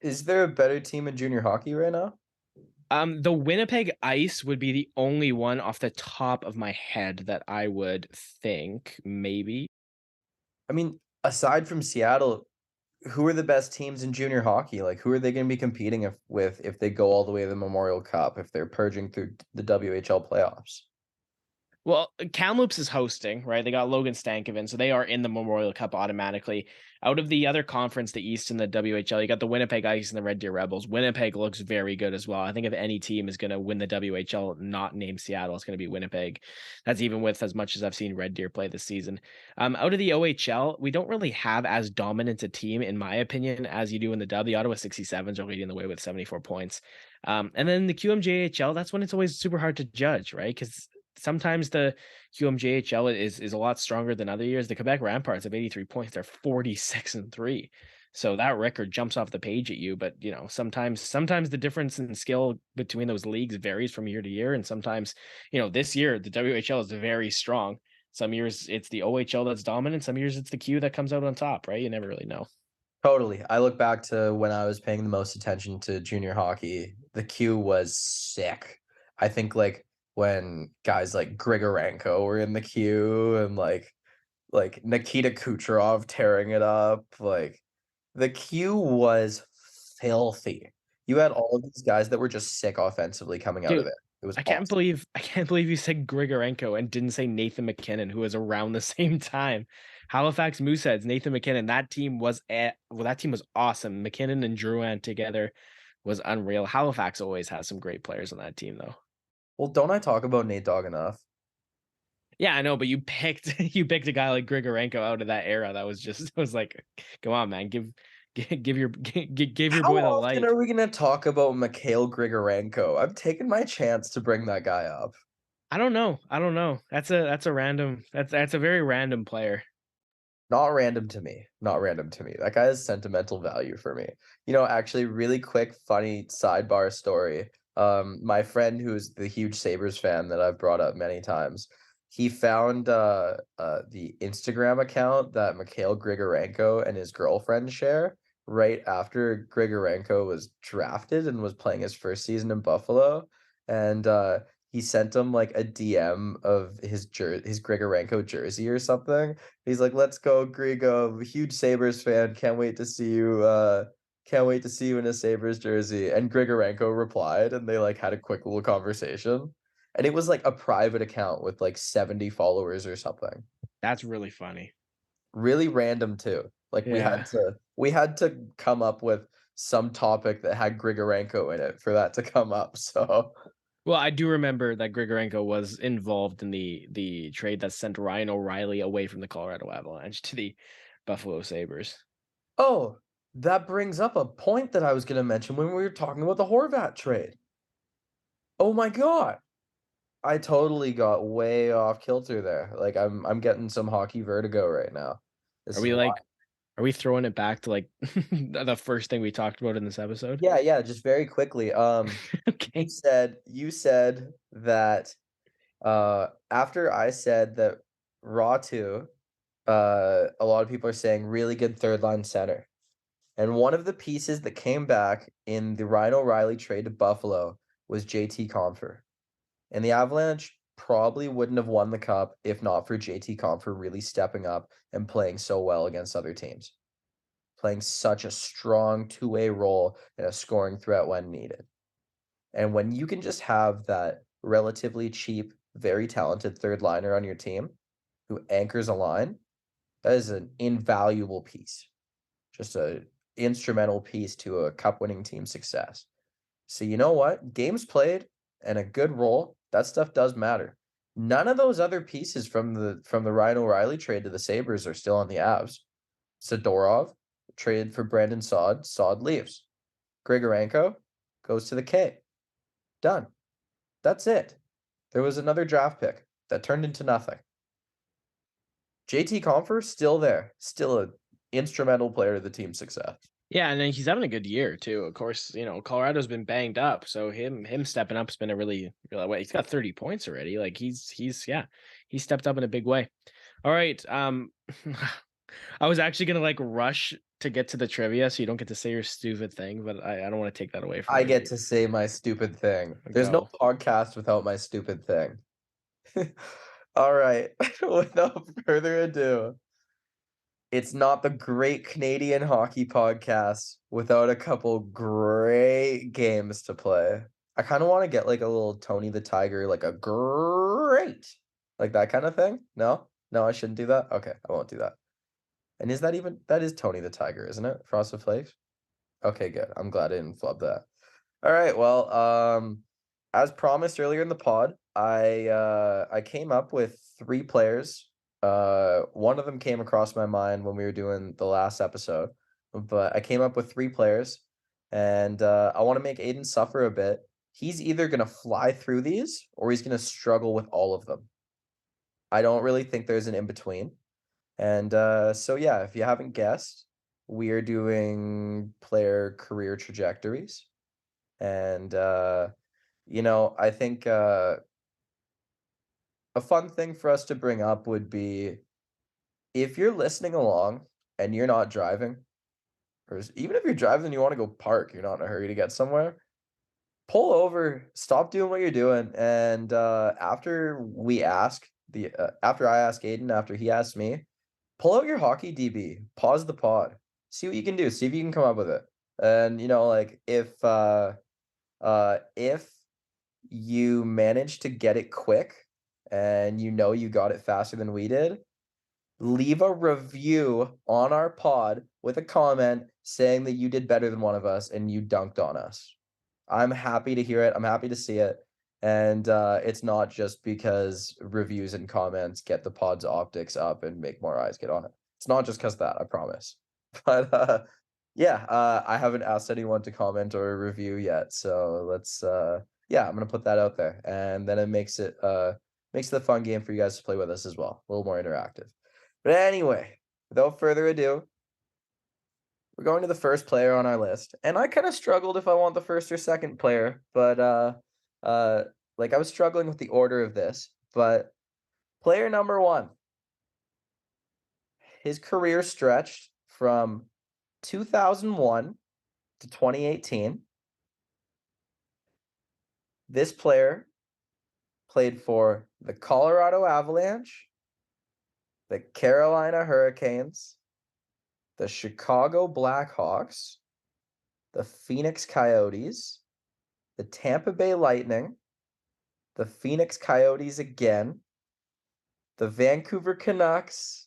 Is there a better team in junior hockey right now? The Winnipeg Ice would be the only one off the top of my head that I would think, maybe. I mean, aside from Seattle, who are the best teams in junior hockey? Like, who are they gonna be competing if they go all the way to the Memorial Cup, if they're purging through the WHL playoffs? Well, Kamloops is hosting, right? They got Logan Stankoven, so they are in the Memorial Cup automatically. Out of the other conference, the East and the WHL, you got the Winnipeg Ice and the Red Deer Rebels. Winnipeg looks very good as well. I think if any team is going to win the WHL, not named Seattle, it's going to be Winnipeg. That's even with as much as I've seen Red Deer play this season. Out of the OHL, we don't really have as dominant a team, in my opinion, as you do in the W. The Ottawa 67s are leading the way with 74 points. And then the QMJHL, that's when it's always super hard to judge, right? Because sometimes the QMJHL is a lot stronger than other years. The Quebec Ramparts have 83 points. They're 46-3. So that record jumps off the page at you. But sometimes the difference in skill between those leagues varies from year to year. And sometimes, this year the WHL is very strong. Some years it's the OHL that's dominant. Some years it's the Q that comes out on top, right? You never really know. Totally. I look back to when I was paying the most attention to junior hockey, the Q was sick. I think, like, when guys like Grigorenko were in the Q and, like, Nikita Kucherov tearing it up, like, the Q was filthy. You had all of these guys that were just sick offensively coming out of Dude, there. It was I can't awesome. believe I can't believe you said Grigorenko and didn't say Nathan McKinnon, who was around the same time. Halifax Mooseheads, Nathan McKinnon. That team was awesome. McKinnon and Drouin together was unreal. Halifax always has some great players on that team, though. Well, don't I talk about Nate Dogg enough? Yeah, I know, but you picked you picked a guy like Grigorenko out of that era. That was just it was like, come on, man, give your How boy the often light. are we gonna talk about Mikhail Grigorenko? I'm taking my chance to bring that guy up. I don't know. I don't know. That's a random that's a very random player. Not random to me. Not random to me. That guy has sentimental value for me. You know, actually, really quick, funny sidebar story. My friend who's the huge Sabres fan that I've brought up many times, he found the Instagram account that Mikhail Grigorenko and his girlfriend share right after Grigorenko was drafted and was playing his first season in Buffalo. And he sent him like a DM of his Grigorenko jersey or something. He's like, "Let's go, Grigo. Huge Sabres fan. Can't wait to see you in a Sabres jersey." And Grigorenko replied, and they like had a quick little conversation. And it was like a private account with like 70 followers or something. That's really funny. Really random too. Like Yeah. we had to come up with some topic that had Grigorenko in it for that to come up. So, Well, I do remember that Grigorenko was involved in the trade that sent Ryan O'Reilly away from the Colorado Avalanche to the Buffalo Sabres. oh, that brings up a point that I was gonna mention when we were talking about the Horvat trade. Oh my god. I totally got way off kilter there. Like, I'm getting some hockey vertigo right now. Are This is we why. like are we throwing it back to like the first thing we talked about in this episode? Yeah, yeah, just very quickly, Okay. you said that, after I said that Ratu, a lot of people are saying really good third line center, and one of the pieces that came back in the Ryan O'Reilly trade to Buffalo was JT Compher. And the Avalanche probably wouldn't have won the cup if not for JT Compher really stepping up and playing so well against other teams, playing such a strong two-way role and a scoring threat when needed. And when you can just have that relatively cheap, very talented third liner on your team who anchors a line, that is an invaluable piece. Just a instrumental piece to a cup winning team's success. So you know what? Games played and a good role, that stuff does matter. None of those other pieces from the Ryan O'Reilly trade to the Sabres are still on the Avs. Zadorov traded for Brandon Saad. Saad leaves. Grigorenko goes to the K. Done. That's it. There was another draft pick that turned into nothing. JT Compher still there, still an instrumental player to the team's success. Yeah, and then he's having a good year too. Of course, Colorado's been banged up, so him stepping up's been a really way. He's got 30 points already. Like he stepped up in a big way. All right. I was actually gonna like rush to get to the trivia, so you don't get to say your stupid thing, but I don't want to take that away from I you. get to say my stupid thing. There's no Go. podcast without my stupid thing. All right. Without further ado, it's not the great Canadian hockey podcast without a couple great games to play. I kind of want to get like a little Tony the Tiger, like a great, like that kind of thing. No, no, I shouldn't do that. Okay, I won't do that. And that is Tony the Tiger, isn't it? Frosted Flakes. Okay, good. I'm glad I didn't flub that. All right. Well, as promised earlier in the pod, I came up with three players. One of them came across my mind when we were doing the last episode, but I came up with three players, and I want to make Aidan suffer a bit. He's either gonna fly through these or he's gonna struggle with all of them. I don't really think there's an in between. And so yeah, if you haven't guessed, we are doing player career trajectories. And I think a fun thing for us to bring up would be if you're listening along and you're not driving, even if you're driving and you want to go park, you're not in a hurry to get somewhere, pull over, stop doing what you're doing, and after I ask Aiden, after he asks me, pull out your hockey DB, pause the pod, see what you can do, see if you can come up with it. And like if you manage to get it quick and you got it faster than we did, leave a review on our pod with a comment saying that you did better than one of us and you dunked on us. I'm happy to hear it. I'm happy to see it. And it's not just because reviews and comments get the pod's optics up and make more eyes get on it. It's not just because of that, I promise. But yeah, I haven't asked anyone to comment or review yet. So let's yeah, I'm gonna put that out there. And then it makes it a fun game for you guys to play with us as well. A little more interactive. But anyway, without further ado, we're going to the first player on our list. And I kind of struggled if I want the first or second player, but like I was struggling with the order of this. But player number one, his career stretched from 2001 to 2018. This player played for the Colorado Avalanche, the Carolina Hurricanes, the Chicago Blackhawks, the Phoenix Coyotes, the Tampa Bay Lightning, the Phoenix Coyotes again, the Vancouver Canucks,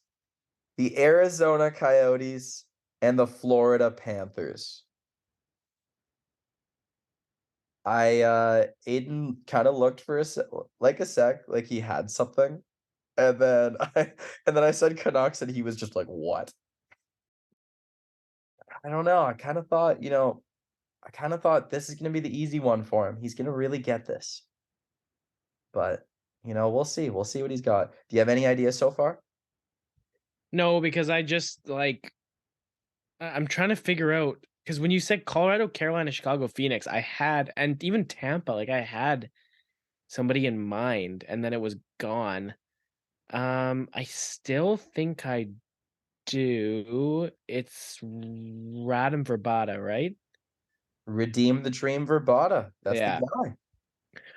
the Arizona Coyotes, and the Florida Panthers. Aiden kind of looked for a sec, like he had something, and then I said Canucks, and he was just like, "What?" I don't know. I kind of thought this is gonna be the easy one for him. He's gonna really get this, but we'll see. We'll see what he's got. Do you have any ideas so far? No, because I just like I'm trying to figure out because when you said Colorado, Carolina, Chicago, Phoenix, I had and even Tampa, like I had somebody in mind and then it was gone. I still think I do. It's Radim Verbata, right? Redeem the Dream Verbata. That's the Yeah. guy.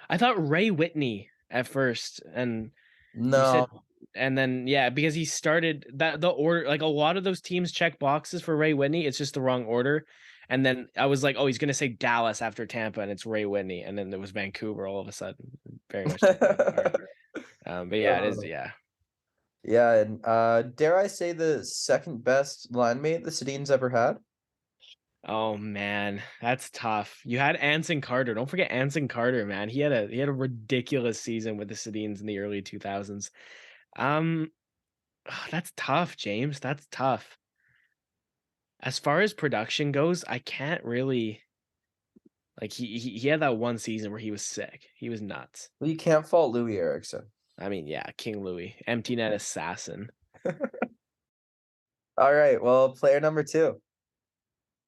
I thought Ray Whitney at first, and you No. said and then yeah, because he started that the order like a lot of those teams check boxes for Ray Whitney, it's just the wrong order. And then I was like, oh, he's gonna say Dallas after Tampa, and it's Ray Whitney, and then there was Vancouver all of a sudden. Very much took me off guard. But yeah, it is, Uh, yeah. yeah, and dare I say the second best line mate the Sedin's ever had? Oh man, that's tough. You had Anson Carter. Don't forget Anson Carter, man. He had a ridiculous season with the Sedins in the early 2000s. Um, that's tough, James. That's tough. As far as production goes, I can't really. Like, he had that one season where he was sick. He was nuts. Well, you can't fault Louis Eriksson. I mean, yeah, King Louis, empty net assassin. All right, well, player number 2.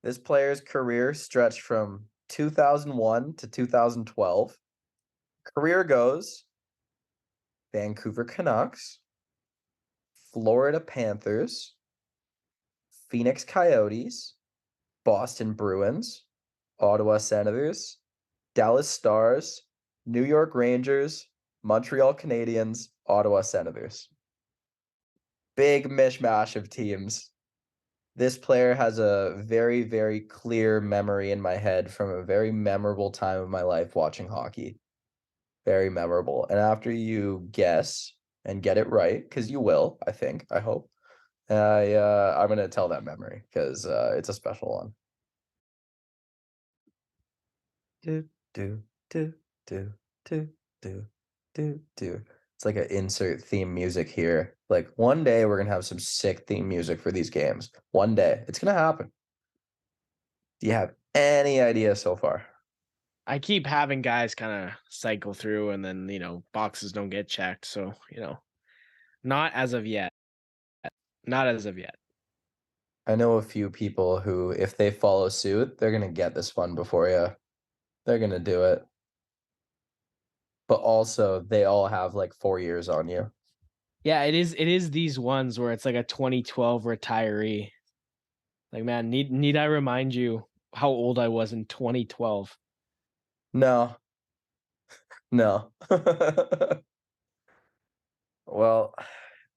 This player's career stretched from 2001 to 2012. Career goes Vancouver Canucks, Florida Panthers, Phoenix Coyotes, Boston Bruins, Ottawa Senators, Dallas Stars, New York Rangers, Montreal Canadiens, Ottawa Senators. Big mishmash of teams. This player has a very, very clear memory in my head from a very memorable time of my life watching hockey. Very memorable. And after you guess and get it right, because you will, I think, I hope, I'm gonna tell that memory because it's a special one. Do do do do do do do do. It's like an insert theme music here. Like one day we're gonna have some sick theme music for these games. One day it's gonna happen. Do you have any idea so far? I keep having guys kind of cycle through, and then boxes don't get checked. So not as of yet. Not as of yet. I know a few people who, if they follow suit, they're gonna get this one before you. They're gonna do it. But also, they all have like 4 years on you. Yeah, it is. It is these ones where it's like a 2012 retiree. Like, man, need I remind you how old I was in 2012? No, no. Well,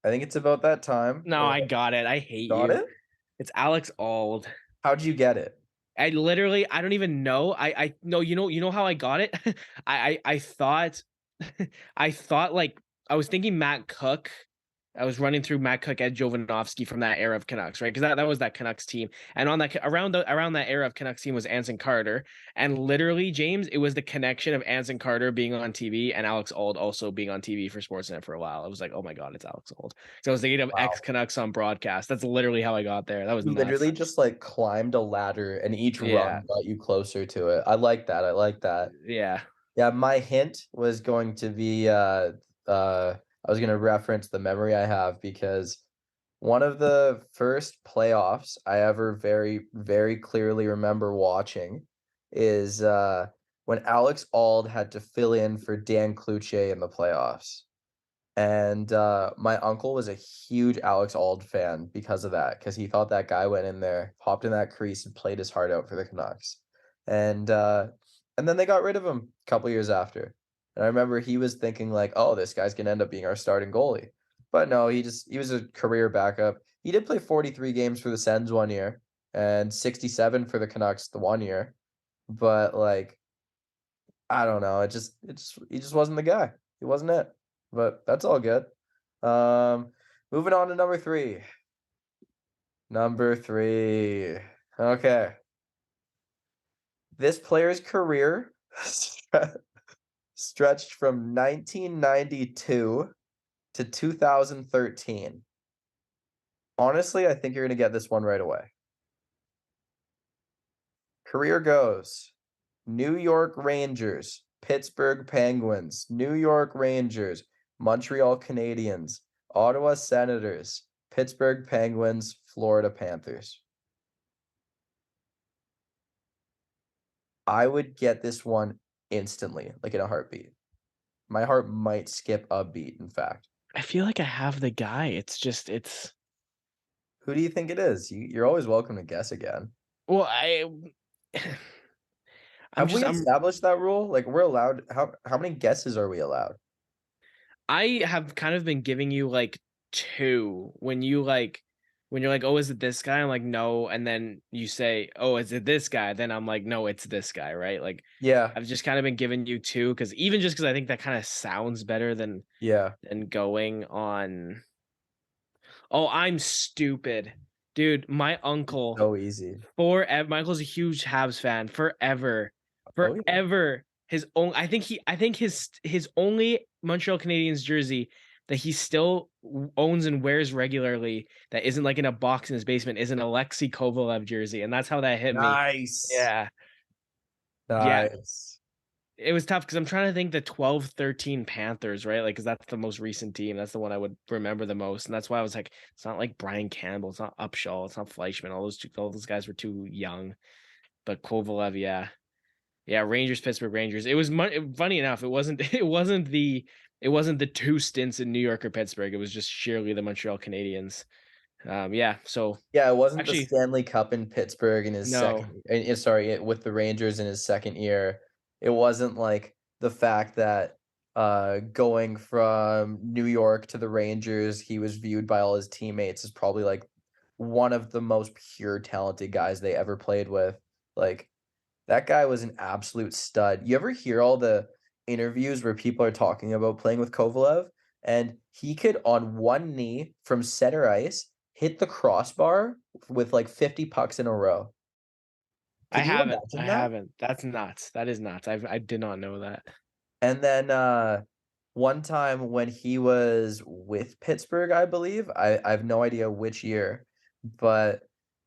I think it's about that time. No, I got it. I hate Got you. it? It's Alex Ald. How'd you get it? I don't even know. I no, you know how I got it? I thought I thought like I was thinking Matt Cook. I was running through Matt Cook, Ed Jovanovski from that era of Canucks, right? Because that was that Canucks team, and on that around that era of Canucks team was Anson Carter, and literally James, it was the connection of Anson Carter being on TV and Alex Ald also being on TV for Sportsnet for a while. I was like, oh my god, it's Alex Ald. So I was thinking of ex Wow. Canucks on broadcast. That's literally how I got there. That was You nuts. literally just like climbed a ladder and each Yeah, rung got you closer to it. I like that. I like that. yeah. Yeah, my hint was going to be I was gonna reference the memory I have because one of the first playoffs I ever very, very clearly remember watching is when Alex Ald had to fill in for Dan Cloutier in the playoffs. And my uncle was a huge Alex Ald fan because of that, because he thought that guy went in there, hopped in that crease, and played his heart out for the Canucks. And and then they got rid of him a couple years after. And I remember he was thinking like, "Oh, this guy's gonna end up being our starting goalie." But no, he was a career backup. He did play 43 games for the Sens one year and 67 for the Canucks the one year. But like, I don't know. It just he just wasn't the guy. He wasn't it. But that's all good. Um, moving on to number 3. Number 3. Okay. This player's career stretched from 1992 to 2013. Honestly, I think you're gonna get this one right away. Career goes New York Rangers, Pittsburgh Penguins, New York Rangers, Montreal Canadiens, Ottawa Senators, Pittsburgh Penguins, Florida Panthers. I would get this one instantly, like in a heartbeat. My heart might skip a beat, in fact. I feel like I have the guy. It's Who do you think it is? You're always welcome to guess again. well, Have we I'm established that rule? Like we're allowed how many guesses are we allowed? I have kind of been giving you like two when you're like, oh, is it this guy? I'm like, no, and then you say, oh, is it this guy? Then I'm like, no, it's this guy, right? Like Yeah, I've just kind of been giving you two because even just because I think that kind of sounds better yeah. than going on. Oh, I'm stupid. Dude, my uncle So easy. forever. My uncle's a huge Habs fan. Forever, Oh yeah. forever. His own. I think his only Montreal Canadiens jersey that he still owns and wears regularly that isn't like in a box in his basement is an Alexei Kovalev jersey, and that's how that hit me. Nice. Yeah, Yeah, Nice. it was tough because I'm trying to think the 12-13 Panthers, right? Like, because that's the most recent team. That's the one I would remember the most, and that's why I was like, it's not like Brian Campbell, it's not Upshaw, it's not Fleischman. All those guys were too young. But Kovalev, yeah, yeah, Rangers, Pittsburgh Rangers. It was funny enough. It wasn't. It wasn't the two stints in New York or Pittsburgh. It was just sheerly the Montreal Canadiens. Yeah. So Yeah, it wasn't the actually, Stanley Cup in Pittsburgh in his no. second sorry, with the Rangers in his second year. It wasn't like the fact that, going from New York to the Rangers, he was viewed by all his teammates as probably, like, one of the most pure talented guys they ever played with. Like, that guy was an absolute stud. You ever hear all the interviews where people are talking about playing with Kovalev? And he could, on one knee from center ice, hit the crossbar with like 50 pucks in a row. I Can you haven't. I imagine that? haven't. That's nuts. That is nuts. I did not know that. And then one time when he was with Pittsburgh, I believe, I have no idea which year, but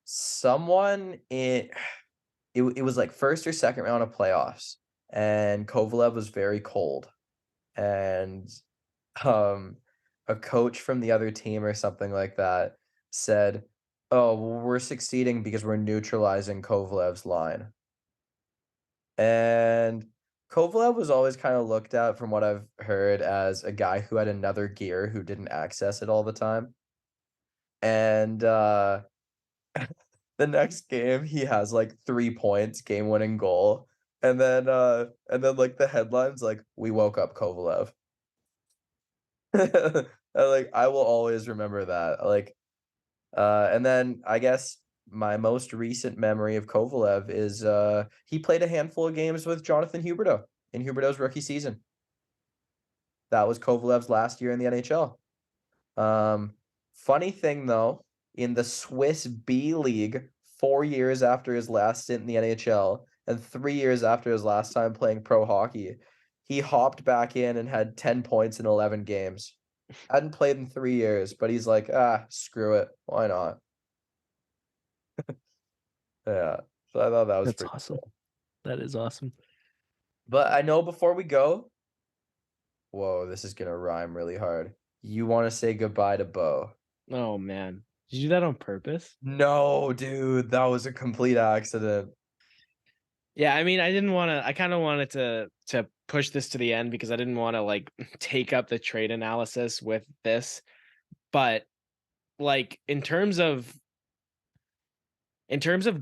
someone it was like first or second round of playoffs, and Kovalev was very cold. And um, a coach from the other team or something like that said, "Oh, well, we're succeeding because we're neutralizing Kovalev's line." And Kovalev was always kind of looked at, from what I've heard, as a guy who had another gear who didn't access it all the time. And the next game, he has like 3 points, game-winning goal, and then like the headlines like, "We woke up Kovalev." Like, I will always remember that, like, and then I guess my most recent memory of Kovalev is, he played a handful of games with Jonathan Huberdeau in Huberdeau's rookie season. That was Kovalev's last year in the NHL. Um, Funny thing though, in the Swiss B League, 4 years after his last stint in the NHL and 3 years after his last time playing pro hockey, he hopped back in and had 10 points in 11 games. Hadn't played in 3 years, but he's like, "Ah, screw it. Why not?" Yeah. So I thought that was That's pretty awesome. cool. That is awesome. But I know before we go, whoa, this is gonna rhyme really hard. You wanna say goodbye to Bo. Oh man, did you do that on purpose? No, dude, that was a complete accident. Yeah, I mean, I didn't want to. I kind of wanted to push this to the end because I didn't want to like take up the trade analysis with this. But like in terms of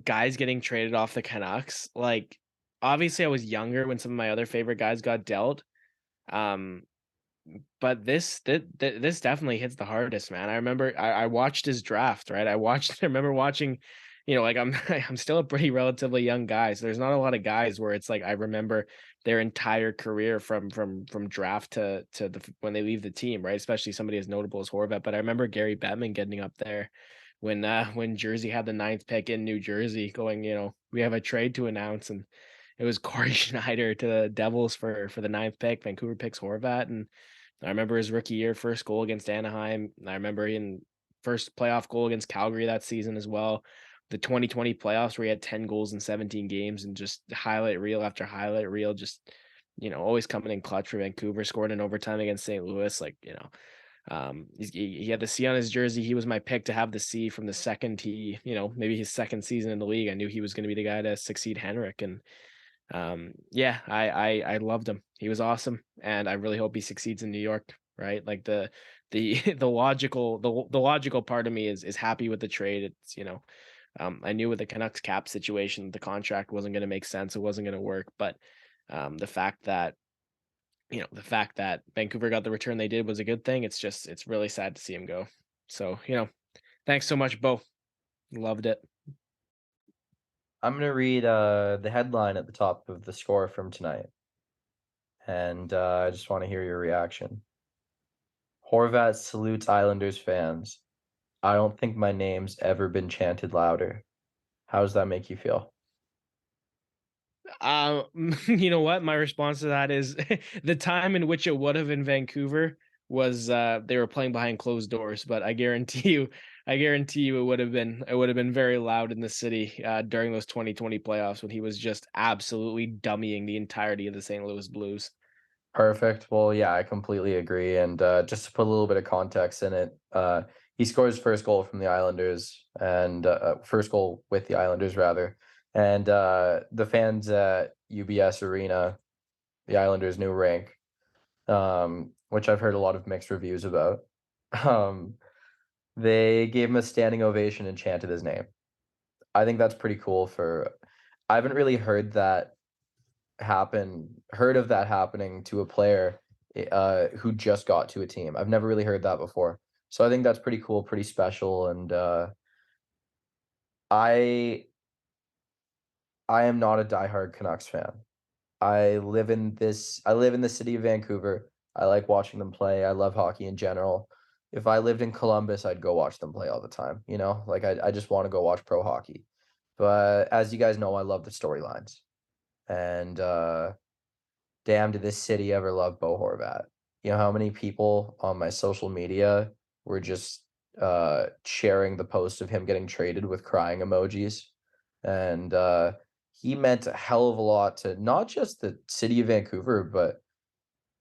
guys getting traded off the Canucks, like obviously I was younger when some of my other favorite guys got dealt. Um, but this definitely hits the hardest, man. I remember I watched his draft, right? I remember watching, like I'm still a pretty relatively young guy, so there's not a lot of guys where it's like I remember their entire career from draft to when they leave the team, right? Especially somebody as notable as Horvat. But I remember Gary Bettman getting up there when Jersey had the ninth pick in New Jersey, going, we have a trade to announce, and it was Corey Schneider to the Devils for the ninth pick. Vancouver picks Horvat, and I remember his rookie year, first goal against Anaheim. I remember in first playoff goal against Calgary that season as well. The 2020 playoffs where he had 10 goals in 17 games and just highlight reel after highlight reel, just always coming in clutch for Vancouver, scored in overtime against St. Louis. Like, he had the C on his jersey. He was my pick to have the C from the second maybe his second season in the league. I knew he was going to be the guy to succeed Henrik. And yeah, I loved him. He was awesome, and I really hope he succeeds in New York, right? Like the the logical part of me is happy with the trade. It's, I knew with the Canucks cap situation, the contract wasn't going to make sense. It wasn't going to work, but the fact that Vancouver got the return they did was a good thing. It's really sad to see him go. So, thanks so much, Bo. Loved it. I'm gonna read, the headline at the top of the score from tonight, and, I just wanna hear your reaction. Horvat salutes Islanders fans. "I don't think my name's ever been chanted louder." How does that make you feel? Uh, you know what? My response to that is the time in which it would have in Vancouver was they were playing behind closed doors, but I guarantee you it would have been very loud in the city, during those 2020 playoffs when he was just absolutely dummying the entirety of the St. Louis Blues. Perfect. Well, yeah, I completely agree. And just to put a little bit of context in it, he scores first goal from the Islanders and first goal with the Islanders rather. And the fans at UBS Arena, the Islanders' new rink, which I've heard a lot of mixed reviews about. Um, they gave him a standing ovation and chanted his name. I think that's pretty cool for I haven't really heard of that happening to a player who just got to a team. I've never really heard that before. So I think that's pretty cool, pretty special, and I I am not a diehard Canucks fan. I live in the city of Vancouver. I like watching them play. I love hockey in general. If I lived in Columbus, I'd go watch them play all the time, you know? Like I just want to go watch pro hockey. But as you guys know, I love the storylines. And damn, did this city ever love Bo Horvat? You know how many people on my social media were just sharing the post of him getting traded with crying emojis? And he meant a hell of a lot to not just the city of Vancouver, but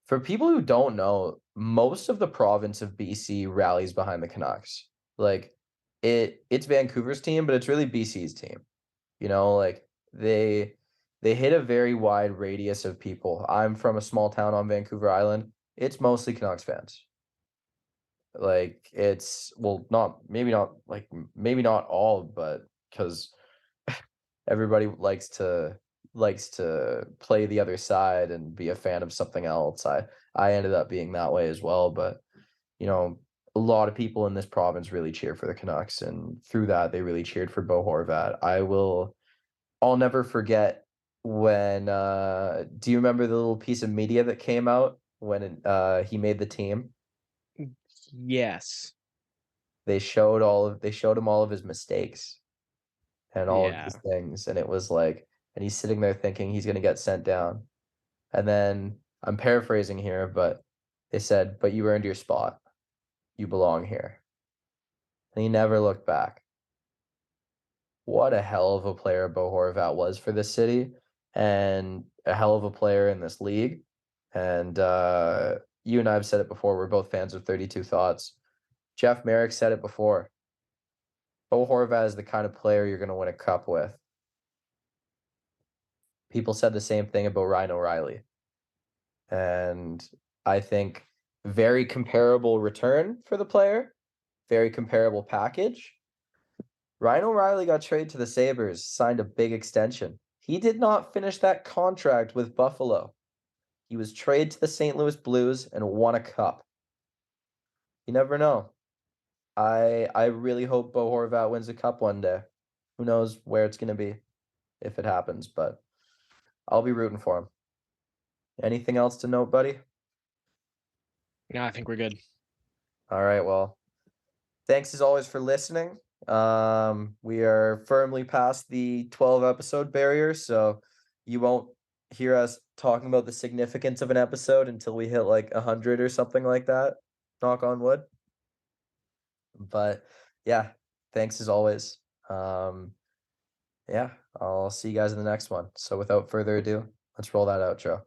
for people who don't know, most of the province of BC rallies behind the Canucks. Like it's Vancouver's team, but it's really BC's team. You know, like they hit a very wide radius of people. I'm from a small town on Vancouver Island. It's mostly Canucks fans. Like it's well, not maybe not like maybe not all, but because everybody likes to play the other side and be a fan of something else. I ended up being that way as well, but you know, a lot of people in this province really cheer for the Canucks, and through that, they really cheered for Bo Horvat. I'll never forget when do you remember the little piece of media that came out when he made the team? Yes. They showed him all of his mistakes and all of Yeah. these things, and it was like and he's sitting there thinking he's gonna get sent down. And then I'm paraphrasing here, but they said, "But you earned your spot. You belong here." And he never looked back. What a hell of a player Bo Horvat was for this city and a hell of a player in this league. And you and I have said it before. We're both fans of 32 Thoughts. Jeff Merrick said it before. Bo Horvat is the kind of player you're going to win a cup with. People said the same thing about Ryan O'Reilly. And I think very comparable return for the player, very comparable package. Ryan O'Reilly got traded to the Sabres, signed a big extension. He did not finish that contract with Buffalo. He was traded to the St. Louis Blues and won a cup. You never know. I really hope Bo Horvat wins a cup one day. Who knows where it's gonna be if it happens, but I'll be rooting for him. Anything else to note, buddy? No, I think we're good. All right, well, thanks as always for listening. We are firmly past the 12 episode barrier, so you won't hear us talking about the significance of an episode until we hit like 100 or something like that. Knock on wood. But yeah, thanks as always. Um, yeah, I'll see you guys in the next one. So without further ado, let's roll that outro.